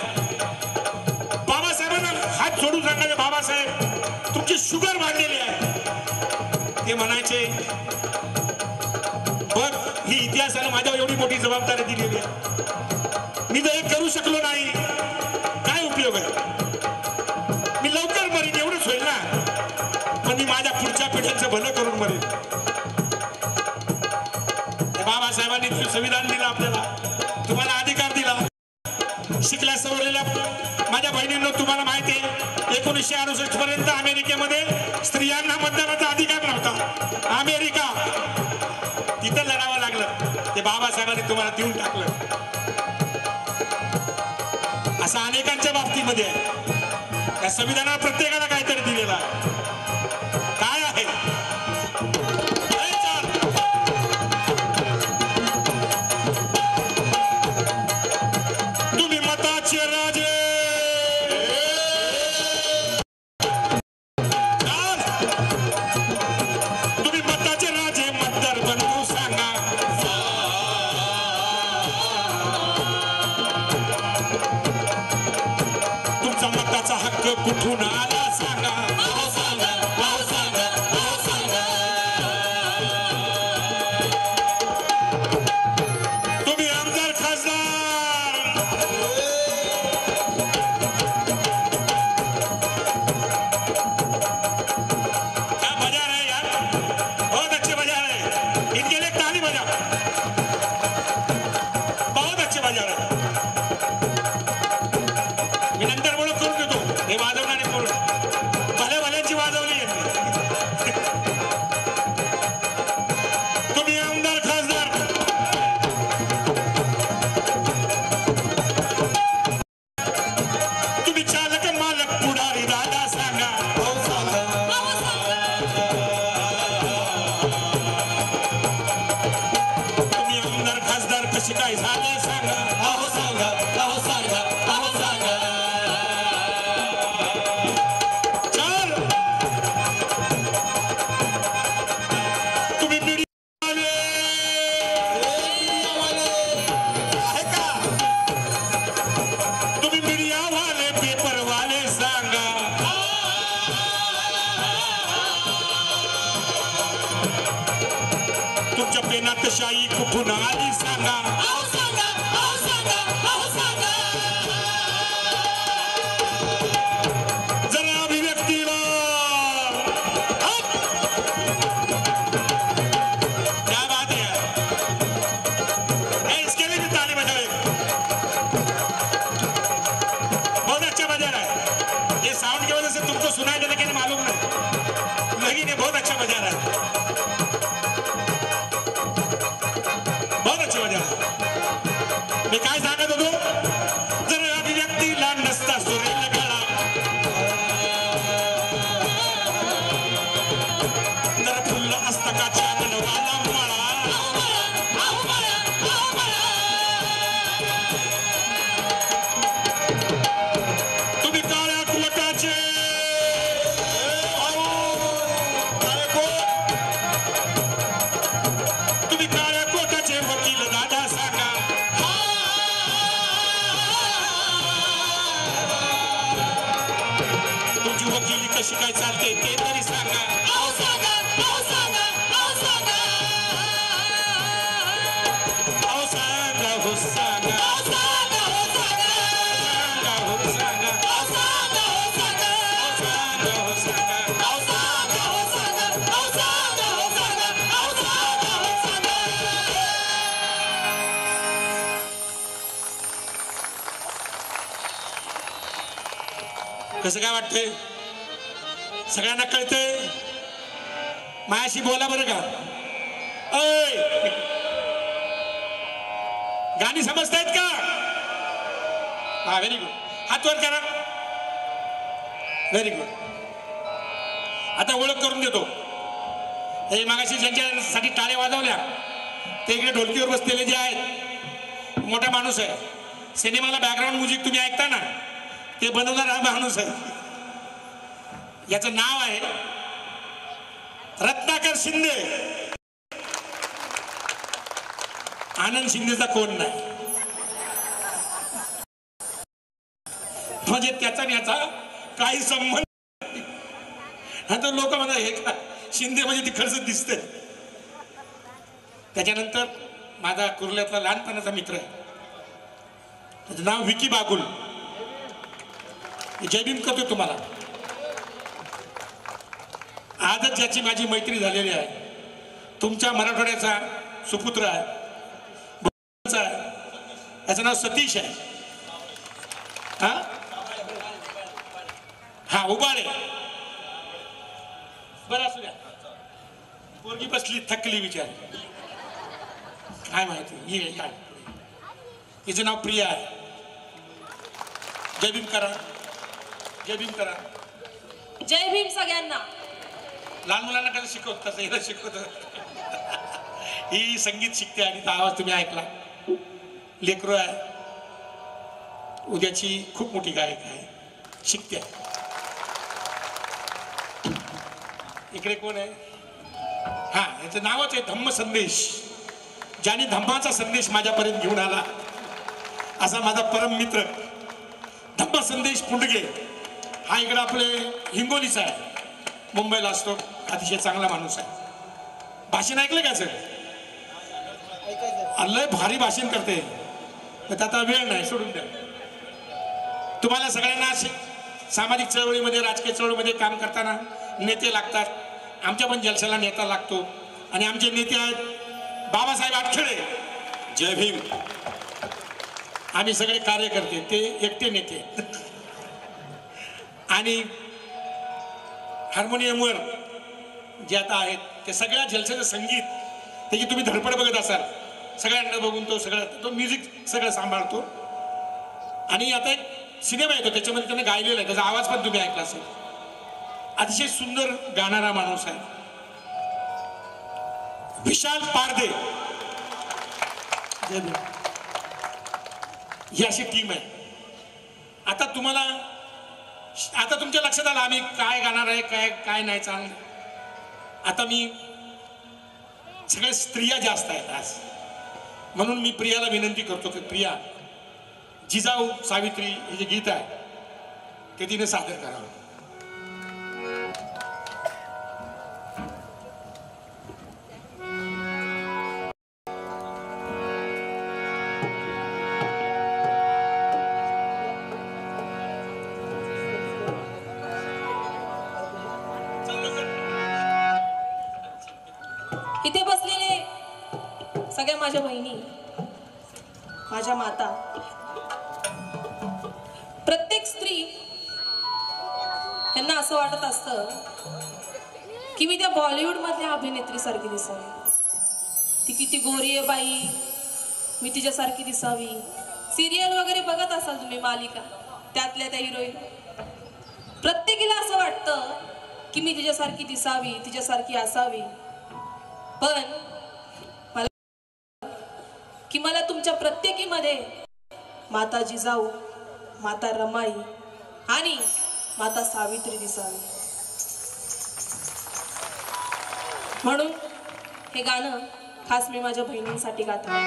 बाबासाहेबांना हात जोडून सांगायचे, बाबासाहेब तुमची शुगर वाढलेली आहे. ते म्हणायचे बघ ही इतिहासाने माझ्यावर एवढी मोठी जबाबदारी दिलेली आहे, मी जर हे करू शकलो नाही काय उपयोग आहे. मी लवकर मरीन एवढंच होईल ना, पण मी माझ्या पुढच्या पिढ्यांचं भलं करून मरेन. बाबासाहेबांनी संविधान दिलं आपल्याला, तुम्हाला अधिकार दिला. शिकल्या सवरलेल्या माझ्या बहिणींना तुम्हाला माहिती आहे 1968 पर्यंत अमेरिकेमध्ये स्त्रियांना मतदानाचा अधिकार नव्हता. अमेरिका तिथं लढावं लागलं, ते बाबासाहेबांनी तुम्हाला देऊन टाकलं. असं अनेकांच्या बाबतीमध्ये आहे. या संविधानाला प्रत्येकाला काहीतरी दिलेलं आहे. काय आहे तुम्ही मताचे राजे, तुम्ही मताचे राजे, मतदार बनवू सांगा. तुमचा मताचा हक्क कुठून आला सांगा. तुम्ही आमदार खासदार, क्या बजा रहे यार, बहुत अच्छे बजा रहे, इनके लिए ताली बजा, बहुत अच्छे बजा रहे. मी नंतर बोलत करून देतो, हे वाजवणारे बोलून भले भल्यांची वाजवली यांनी. तुम्ही आमदार खासदार, तुम्ही चालक मालक पुढारी दादा सांगा. तुम्ही आमदार खासदार कशी काय झाले सांगा. बजा रहा है, बहुत अच्छी बजा रहा है। मी काय सांगत होतो, जर अभिव्यक्तीला नसता सुरेल गळा, जर फुललं असतं का चांदणवाला मळा, तुम्ही काळ्या कोटाचे तुम्ही काळ्या कोटाचे वकील दादा सांगा, तुमची वकिली कशी काय चालते ते तरी सांगा, अहो सांगा हो सांगा, सांगा हो सांगा, कसं काय वाटतंय? सगळ्यांना कळतंय? माझ्याशी बोला बरं का. ओय, गाणी समजतायत का? हा, व्हेरी गुड. हात वर करा. Very good. आता ओळख करून देतो. हे मागाशी ज्यांच्यासाठी टाळ्या वाजवल्या ते इकडे ढोलकीवर बसलेले जे आहेत, मोठा माणूस आहे. सिनेमाला बॅकग्राऊंड म्युझिक तुम्ही ऐकता ना, ते बनवणारा हा माणूस आहे. याचं नाव आहे रत्नाकर शिंदे. आनंद शिंदेचा कोण नाही, म्हणजे त्याचा आणि याचा काही संबंध. आता लोक म्हणतात हे का शिंदे म्हणजे तिकडचं दिसतंय. त्याच्यानंतर माझा कुर्ल्यातला लहानपणाचा मित्र आहे, त्याचं नाव विकी बागुल. जय भीम करतो तुम्हाला. आजच ज्याची माझी मैत्री झालेली आहे, तुमच्या मराठवाड्याचा सुपुत्र आहे, याचं नाव सतीश आहे. हा उबाळे. बरं असू द्या. पोरगी बसली थकली विचार, काय माहिती ये काय. तिचं नाव प्रिया आहे. जय भीम करा, जय भीम करा. जय भीम सगळ्यांना. लहान मुलांना कसं शिकवत तसं हिला शिकवत. ही संगीत शिकते आणि तो आवाज तुम्ही ऐकला. लेकरू आहे, उद्याची खूप मोठी गायक आहे, शिकते. इकडे कोण आहे? हा, याचं नावच आहे धम्म संदेश. ज्याने धम्माचा संदेश माझ्यापर्यंत घेऊन आला असा माझा परम मित्र धम्म संदेश पुंडगे. हा इकडे आपले हिंगोलीचा आहे, मुंबईला असतो. अतिशय चांगला माणूस आहे. भाषण ऐकलं का सर? लय भारी भाषण करते. तर आता वेळ नाही, सोडून द्या. तुम्हाला सगळ्यांना सामाजिक चळवळीमध्ये, राजकीय चळवळीमध्ये काम करताना नेते लागतात. आमच्या पण जलशाला नेता लागतो आणि आमचे नेते आहेत बाबासाहेब आटखळे. जय भीम. आम्ही सगळे कार्यकर्ते, ते एकटे नेते. आणि हार्मोनियमवर जे आता आहेत ते सगळ्या जलशाचं संगीत, त्याची तुम्ही धडपड बघत असाल. सगळ्यांना बघून तो सगळं, तो म्युझिक सगळं सांभाळतो. आणि आता एक सिनेमा येतो त्याच्यामध्ये त्याने गायलेला आहे, त्याचा आवाज पण तुम्ही ऐकला असेल. अतिशय सुंदर गाणारा माणूस आहे विशाल पारदे. ही अशी टीम आहे. आता तुम्हाला, आता तुमच्या लक्षात आलं आम्ही काय गाणार आहे, काय काय नाही चांगलं. आता मी सगळ्या स्त्रिया जास्त आहेत आज, म्हणून मी प्रियाला विनंती करतो की प्रिया, जिजाऊ सावित्री हे जे गीत आहे ते तिने सादर करावं. इथे बसलेले सगळ्या माझ्या बहिणी, माझ्या माता, प्रत्येक स्त्री यांना असं वाटत असतं की मी त्या बॉलिवूड मधल्या अभिनेत्री सारखी दिसावी. ती किती गोरी आहे बाई, मी तिच्यासारखी दिसावी. सिरियल वगैरे बघत असाल तुम्ही, मालिका, त्यातल्या त्या हिरोईन, प्रत्येकीला असं वाटतं की मी तिच्यासारखी दिसावी, तिच्यासारखी असावी. पण मला तुमच्या प्रत्येकीमध्ये माता जिजाऊ, माता रमाई आणि माता सावित्री दिसावी. म्हणून हे गाणं खास मी माझ्या बहिणींसाठी गाते.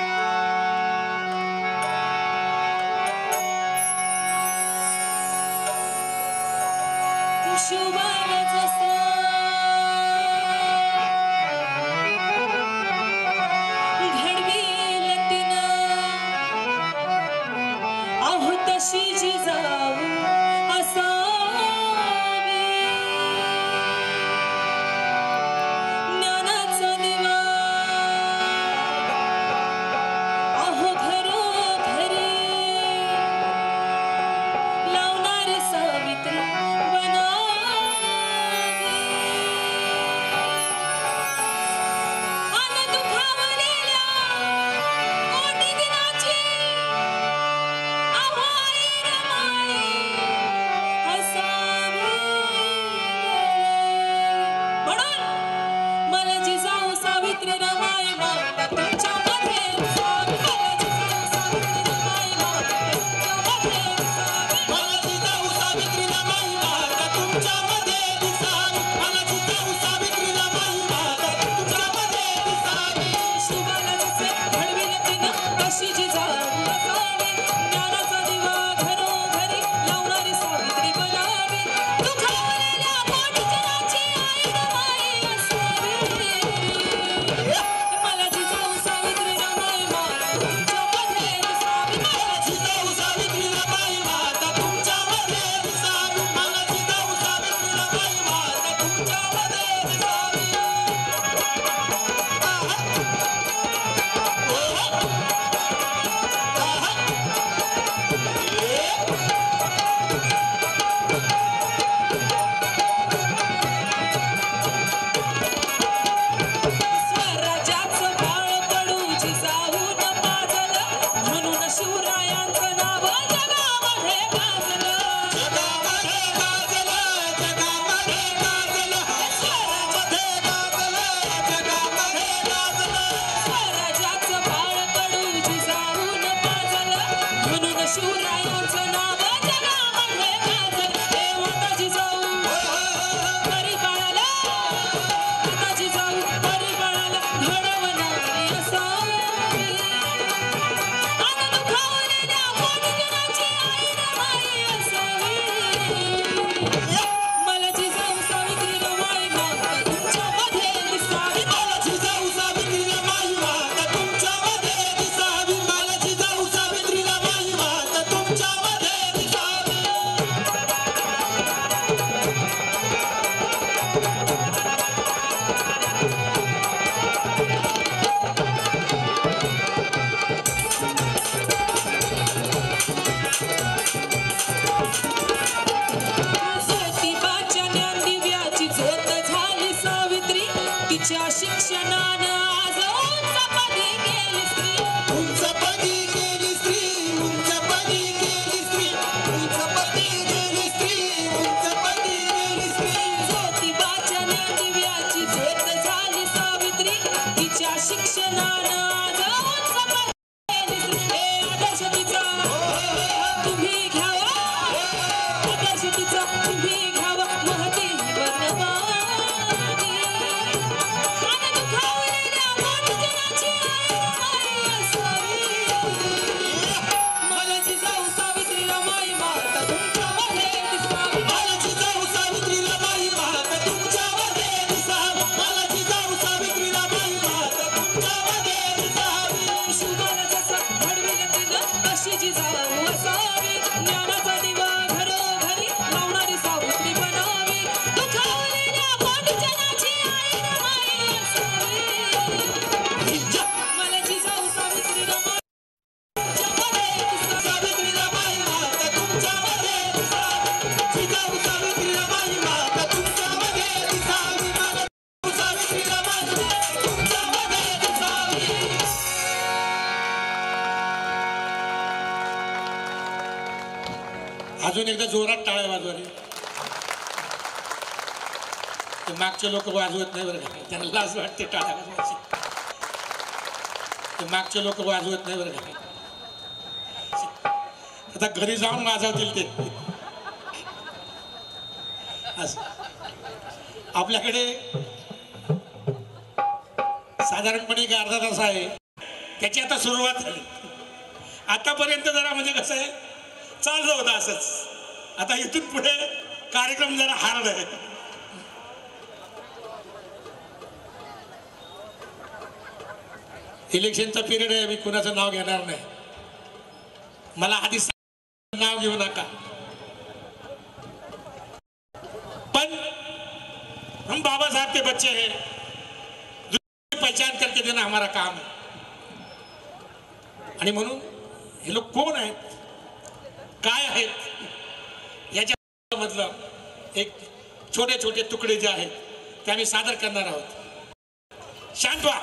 अशी जिजाऊ असावी, ज्ञानाचा दिवा घरोघरी लावणारी अजून एकदा जोरात टाळ्या वाजवा रे. ते मागचे लोक वाजवत नाही बरं का, त्यांना लाज वाटते टाळ्या वाजवायची. ते मागचे लोक वाजवत नाही बरं का. आता घरी जाऊन वाजवतील ते. आपल्याकडे साधारणपणे एक अर्धा तास आहे, त्याची आता सुरुवात झाली. आतापर्यंत जरा म्हणजे कसं आहे चाललं होतं असंच. आता इथून पुढे कार्यक्रम जरा हार्ड आहे. इलेक्शनचा पिरियड आहे, मी कुणाचं नाव घेणार नाही. मला आधी नाव घेऊ नका, पण हम बाबा साहब के बच्चे हैं, पहचान करके देना हमारा काम है. आणि म्हणून हे लोक कोण आहेत, काय आहेत, याच्या मधलं एक छोटे छोटे तुकडे जे आहेत ते आम्ही सादर करणार आहोत. शांत व्हा.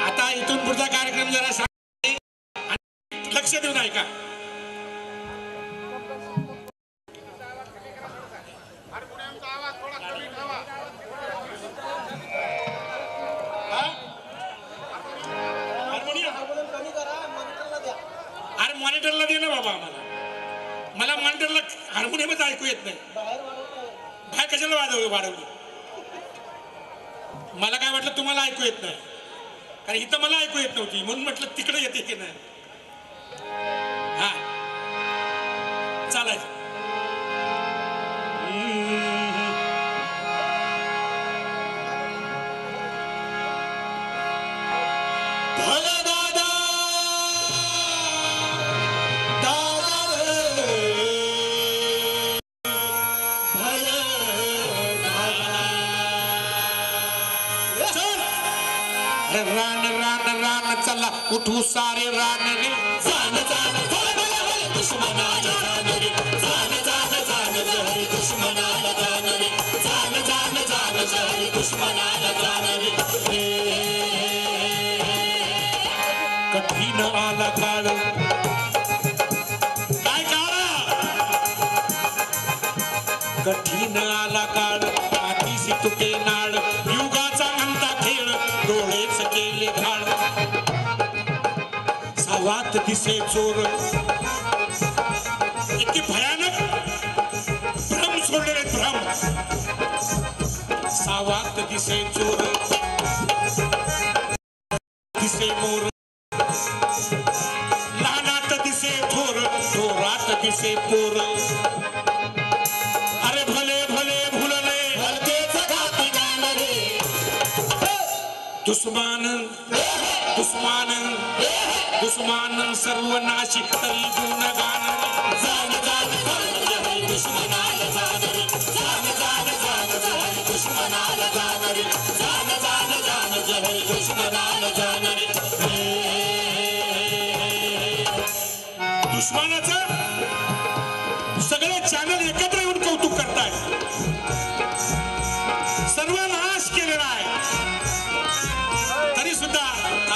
आता इथून पुढचा कार्यक्रम जरा लक्ष देऊन ऐका. अरे मॉनिटरला दे ना बाबा. मला मॉनिटरला हार्मोनियमच ऐकू येत नाही. बाहेर कशाला वाढवली. मला काय वाटलं तुम्हाला ऐकू येत नाही, कारण इथं मला ऐकू येत नव्हती म्हणून म्हटलं तिकडे येते की नाही. हा चालायचं. रान रान रान चला उठू सारे रान रे. जान जान दुश्मनाला जान रे. जान जान जान जहरी दुश्मनाला जान रे. जान जान जान जहरी दुश्मनाला जान रे. कठीण आला काळ, काय काळ, कठीण आला काळ, मातीसी तुटे नाळ, युगाचा अंता खेळ, डोळेच केले घाळ. सावात दिसे चोर, इतकी भयानक भ्रम सोडलेले भ्रम. सावात दिसे चोर, दिसे मोर, लहानात दिसे थोर, थोरात दिसे पोर. अरे भले भले भुलले भलतेच घाती गाण रे. दुश्मन दुश्मन दुश्मन सर्वनाशी तरी गुण गाण रे. जान जान जान जहरी दुश्मनाला जान रे. जान जान जान जहरी दुश्मनाला जान रे. जान जान जान जहरी दुश्मनाला जान रे. दुश्मनाचं सगळे चॅनल एकत्र येऊन कौतुक करतायत. सर्वनाश केलेला आहे, तरी सुद्धा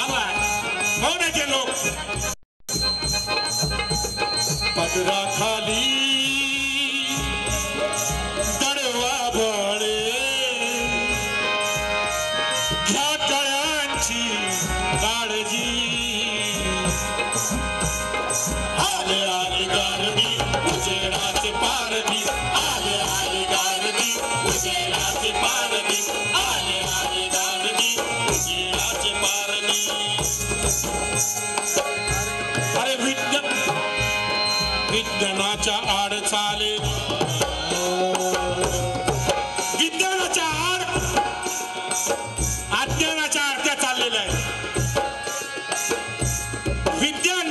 आलाय. कोण आहे ते लोक? पदराखाली दडवा बळे, घ्या कळ्यांची काळजी. आले आले गारडी उजेडाचे पारडी. आले आले गारडी उजेडाचे पारडी. आले आले गारडी उजेडाचे पारडी. अरे विज्ञानाच्या आड चाले, विज्ञानाच्या आड अज्ञानाच्या आडत्या चाललेल्या आहेत. विज्ञान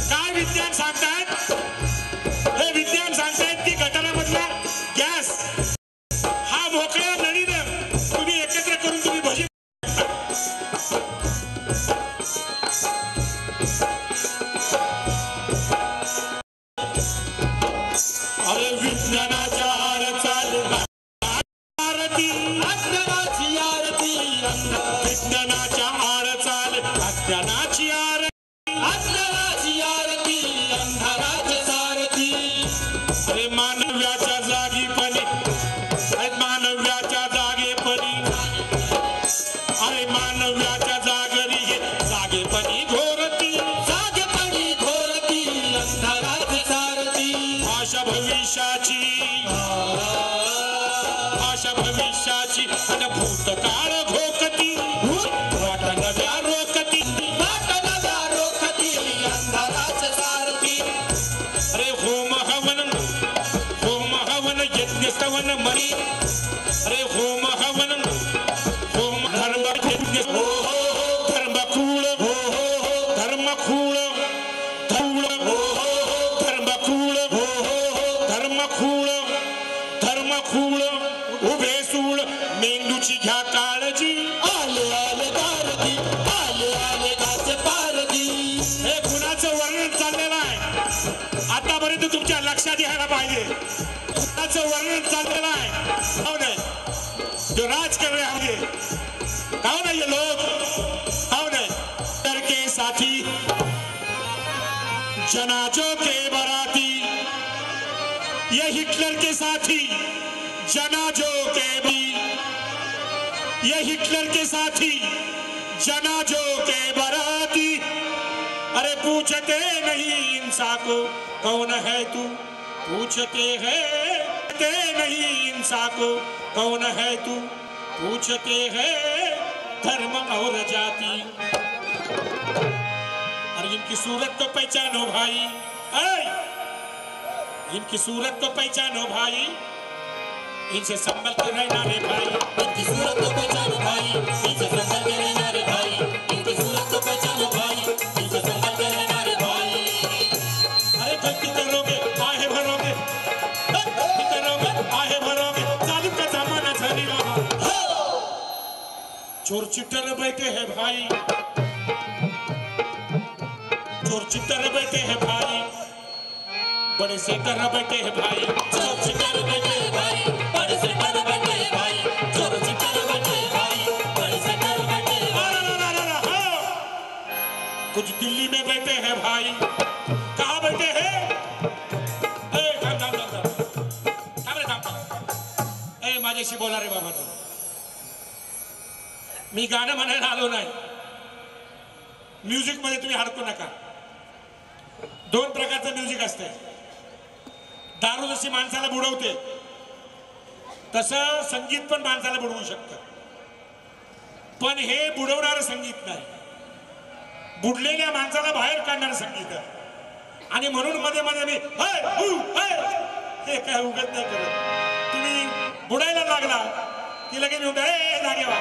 काय विज्ञान सांगतायत? हे विज्ञान सांगतायत की गटारामधला गॅस हा मोकळ्या नळीनं तुम्ही एकत्र करून तुम्ही भजी. अरे विज्ञानाच्या आरचाल आरती अज्ञानाची आरती विज्ञानाच्या आरचाल अज्ञानाची आरती अज्ञानाची आरती अंधाराचे सारथी अरे मानव्याच्या जागीपणी मानव्याच्या जागेपणी अरे मानव्याच्या जागेपणी घोरती अंधारात सारथी भाषा भविष्याची आणि भूतकाळ घोकती वाट नव्या रोखती अंधारात सारथी अरे होम हवन यज्ञ स्तवन मरी अरे होम हवन होम धर्म यज्ञ धर्मकूळ उभे सूळ मेंदूची घ्या काळजी आले गाचे पारधी हे गुणाचं वर्णन चाललेलं आहे आतापर्यंत तुमच्या लक्षात यायला पाहिजे गुणाचं वर्णन चाललेलं आहे हो नाही जो राज कर रहे होंगे हो ना ये लोग हो नहीं डर के साथी जनाजों के बराती ये हिटलर के साथी जनाजों के भी ये हिटलर के साथी जनाजों के बराती अरे पूछते नहीं इंसान को कौन है तू पूछते नहीं इंसान को कौन है तू पूछते हैं धर्म और जाति अरे इनकी सूरत तो पहचानो भाई इनकी सूरत तो पहचानो भाई इनसे संभल कर रहना रे भाई इनकी सूरत तो पहचानो भाई इनसे संभल कर रहना रे भाई इनकी सूरत तो पहचानो भाई इनसे संभल कर रहना रे भाई अरे गलती करोगे आहे भरोगे जालिम का जमाना चली रहा चोर चिट्टर बैठे हैं भाई चोर चिट्टर बैठे हैं भाई बड़े सेटर बैठे हैं भाई चोर चिट्टर बैठे हैं भाई बड़े सेटर बैठे हैं भाई चोर चिट्टर बैठे हैं भाई बड़े सेटर बैठे हैं कुछ दिल्ली में बैठे हैं भाई कहाँ बैठे हैं माझ्याशी बोला रे बाबा मी गाणं म्हणायला आलो नाही म्युझिक मध्ये तुम्ही अडकू नका दोन प्रकारचं म्युझिक असते दारू जशी माणसाला बुडवते तसं संगीत पण माणसाला बुडवू शकतं पण हे बुडवणारं संगीत नाही बुडलेल्या माणसाला बाहेर काढणारं संगीत आहे आणि म्हणून मध्ये मध्ये मी हे काय उगत नाही करत तुम्ही बुडायला लागला कि लगे उठा जागे वा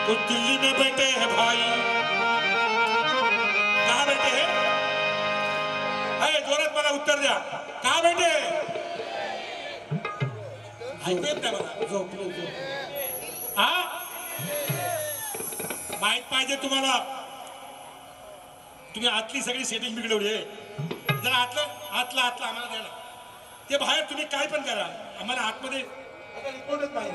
कुछ दिल्ली में बैठे हैं भाई कहाँ बैठे हैं जोरात मला उत्तर द्या कहाँ बैठे हा माहित पाहिजे तुम्हाला तुम्ही आतली सगळी सेटिंग बिघडवली आहे जरा आतलं आम्हाला द्यायला ते बाहेर तुम्ही काय पण करा आम्हाला आतमध्ये रिपोर्टच नाही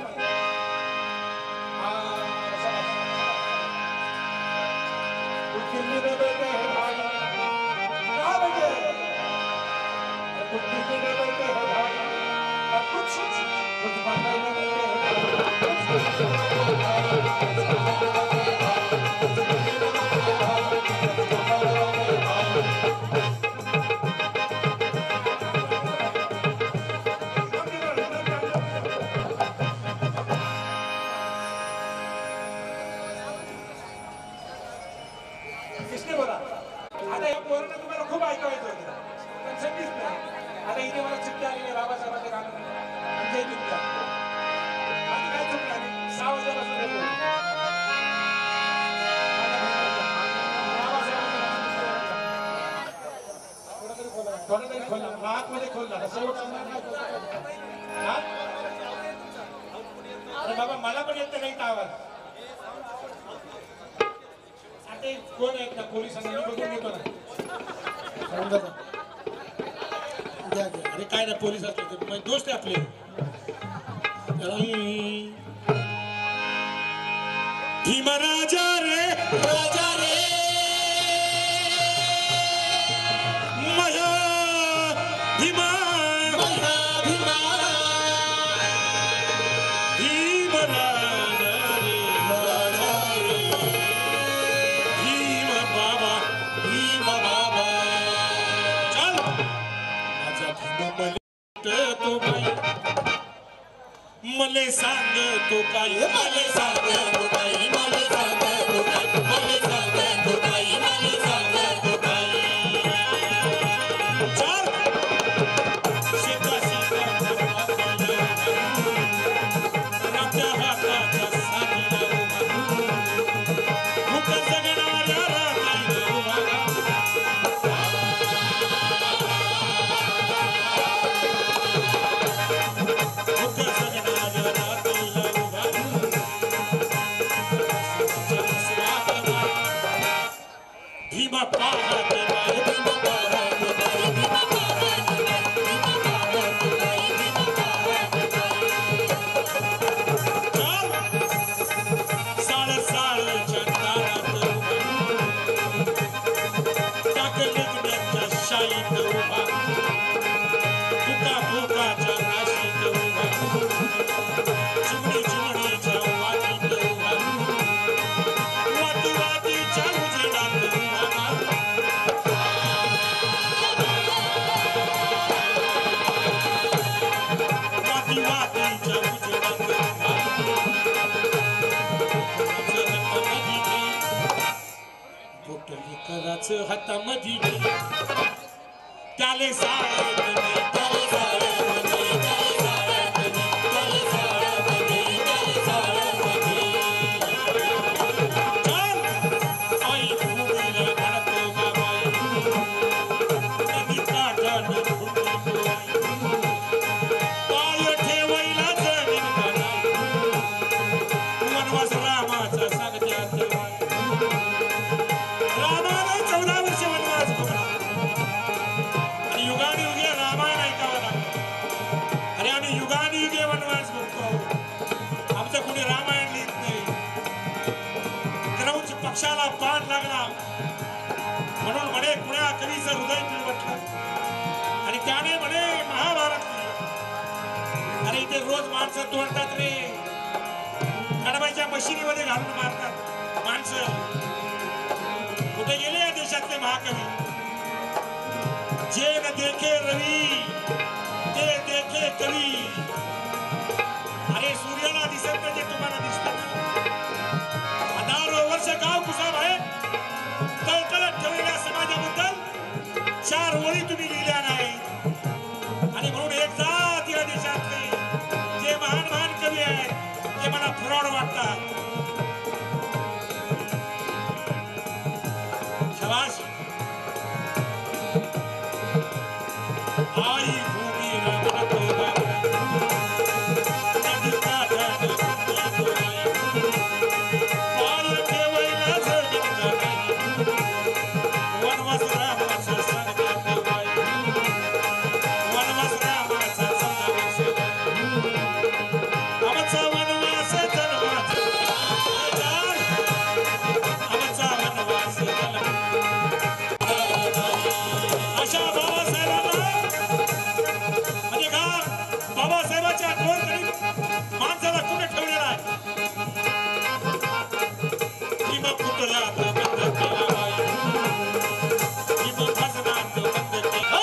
बाबा मला पण येत नाही आवाज आता कोण आहेत ना पोलिसांनी बघून घेतो ना घ्या घ्या. अरे काय नाही पोलीस असले दोस्त आहे आपले. भीमराजा रे राजा रे महा भीमा महा भीमा भीमराजा रे राजा रे भीम बाबा चल माझा भीम तो बाई मले सांग तो काय मले सांग तो काय मले सांग तो काय मले सांग तो काय मले सांग तो काय चल सीता सीता राजा हाताच्या साथीला मुख जगणाऱ्या राजाला उभा भीमा पाहत बाई भीमा पाहत बाई भीमा पाहत बाई भीमा पाहत बाई भीमा पाहत बाई साळ साळच्या दारात टाकलिंगण्याच्या शाईत उभा फुका फुकाच्या नाशीत उभा चिमणी चिमणीच्या वाटीत उभा वाटी वाटीच्या उजेडात वाटी वाटीच्या उजेडात पोटली कराचं हातामध्ये त्याले साळत नाही त्याले साळत नाही त्याले साळत नाही त्याले साळत नाही चल आई भूमीला घालतो बाबाई नदी काठाने फुटली डोई पाय ठेवायला जमीन बनाई वनवास रामाचा सांगत्यात रामाने 14 वर्ष वनवास भोगला आणि युगानुयुगे रामायण ऐकावं लागतं. अरे आम्ही युगानुयुगे वनवास भोगतो. आमचं कुणी रामायण लिहित नाही. क्रौंच पक्षाला बाण लागला म्हणून म्हणे कुण्या कवीचं हृदय पिळवटलं आणि त्याने म्हणे महाभारत लिहिलं. अरे इथे रोज माणसं तोडतात रे. कडबाईच्या मशिनीमध्ये घालून मारतात माणसं. कुठे गेले या देशातले महाकवी. जे न देखे रवी ते देखे कवी. अरे सूर्याला दिसत नाही जे तुम्हाला दिसत. हजारो वर्ष गाव कुसाब आहे तळतळत ठेवलेल्या समाजाबद्दल 4 ओळी तुम्ही लिहिल्या नाही. आणि म्हणून एक जात या देशातले जे महान महान कवी आहेत ते मला फ्रॉड वाटतात. शाबास. आई भूमीला घालतो बाई नदी काठाने फुटली डोई पाय ठेवायला जमीन बनाई वनवास रामाचा सांगत्यात बाई वनवास रामाचा 14 वर्ष आमचा वनवास जन्माचा आमचा वनवास अशा बाबासाहेबांना म्हणजे का बाबासाहेबांच्या आठवण करीत माणसाला कुठे ठेवलेला आहे. भीमा पुतळ्यात बंद केला बाई भीमा भजनात बंद केला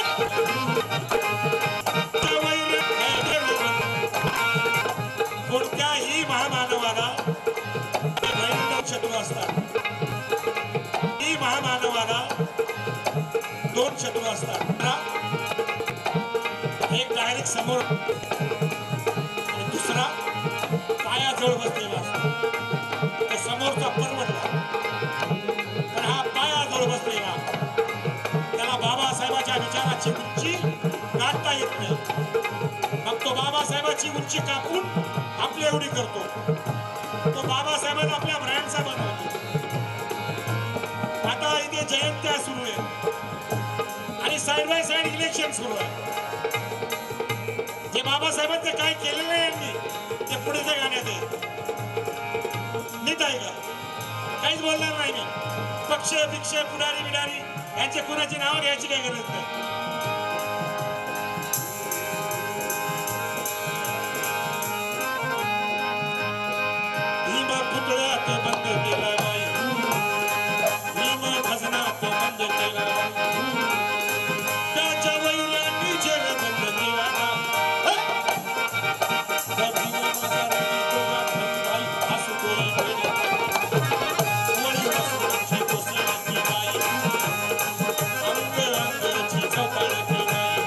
कोणत्याही महामानवाला भयंकर शत्रू असतात. ही महामानवाला 2 शत्रू असतात. एक डायरेक्ट समोर आणि दुसरा पायाजवळ बसलेला असतो. तो समोरचा परवडला पण हा पायाजवळ बसलेला त्याला बाबासाहेबाच्या विचाराची उंची गाठता येत नाही. मग तो बाबासाहेबाची उंची कापून आपली एवढी करतो. तो बाबासाहेबांना आपल्या ब्रँडचा बनवतो. आता इथे जयंत्या सुरू आहे आणि साइड बाय साइड इलेक्शन सुरू आहे. बाबासाहेबांचं काय केलेलं आहे यांनी ते पुढेच्या गाण्यात आहे. नीट आहे का? काहीच बोलणार नाही मी. पक्ष भिक्ष पुढारी बिडारी यांच्या कुणाची नावं घ्यायची काही गरज नाही. भीमा पुतळ्यात बंद केला बाई, भीमा खजनात बंद केला बाई, त्याच्या वैऱ्यांनी जेल बंद केला ना. त्या भीमा माझा राणी दोघा बाई असू कोणी केले वळी वासुराची कोसळती बाई, अंग अंगाची चौकाळती बाई,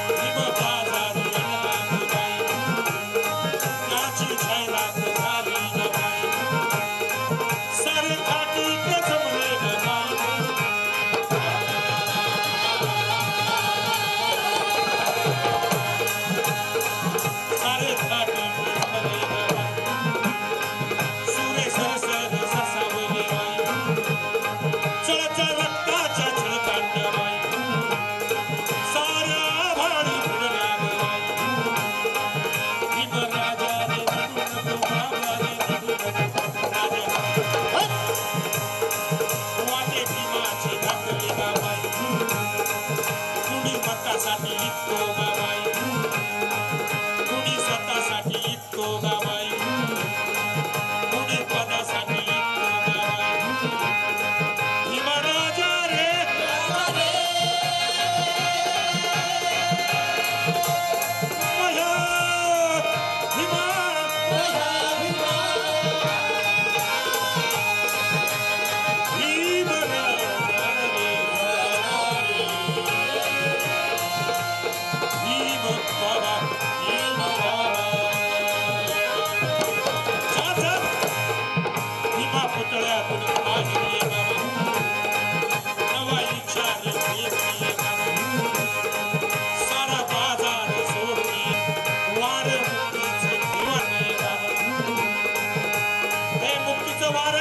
भीमा बाजारी आणला बाई, त्याची जाहिरात झाली न बाई, सारे थाटी जमले न बाई. सारे थाटी जमले न बाई, सुरे सरसर ससावले बाई, चळच्या रक्ताच्या झळकांड बाई, साऱ्या भाडी फिरल्या ग बाई. भीमराजा रे नडू नको बाबा रे नडू नको राजा, वाटे भीमाचे घातले गा बाई, कुणी मतासाठी इतको गा बाई, कुणी स्वतःसाठी इतको गा बाई, कुणी पदासाठी इतको गा बाई. भीमराजा रे मया भीमा भीमराजा रे भीम बाबा भीम बाबा. छान छान. भीमा पुतळ्यातून बाहेर ये बाबा, नवा विचार घेतली बाबा, सारा बाजार सोडली, वार मुक्तीचं दिवाने बाबा. हे मुक्तीचं वार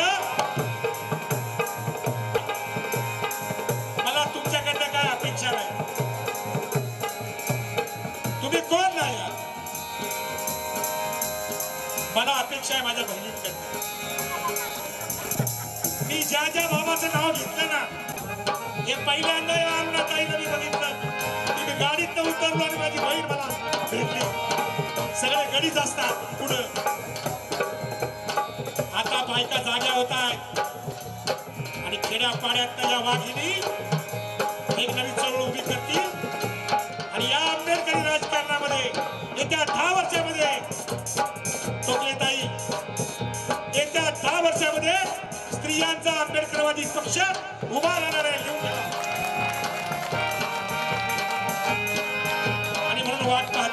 मला तुमच्याकडनं काय अपेक्षा नाही. तुम्ही कोण नाही आहात. मला अपेक्षा आहे माझ्या बहिणींकडनं. मी ज्या ज्या बाबाचं नाव घेतलं ना, हे पहिल्यांदा या अरुणाताईला मी बघितलं. मी गाडीत उतरलो आणि माझी बहीण मला भेटली. सगळे गडीच असतात पुढं. आता बायका जाग्या होत आहेत आणि खेड्यापाड्यात या वाघिणी एक नवी चळवळ उभी करतील आणि या आंबेडकरी राजकारणामध्ये येत्या 10 वर्षामध्ये टोकलेताई येत्या 10 वर्षामध्ये स्त्रियांचा आंबेडकरवादी पक्ष उभा राहणार आहे. लिहून घ्या. आणि म्हणून वाट पाहत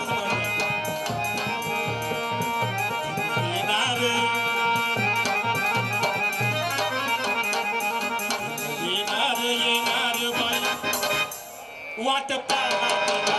येणार येणार येणार बाई, वाट पाहत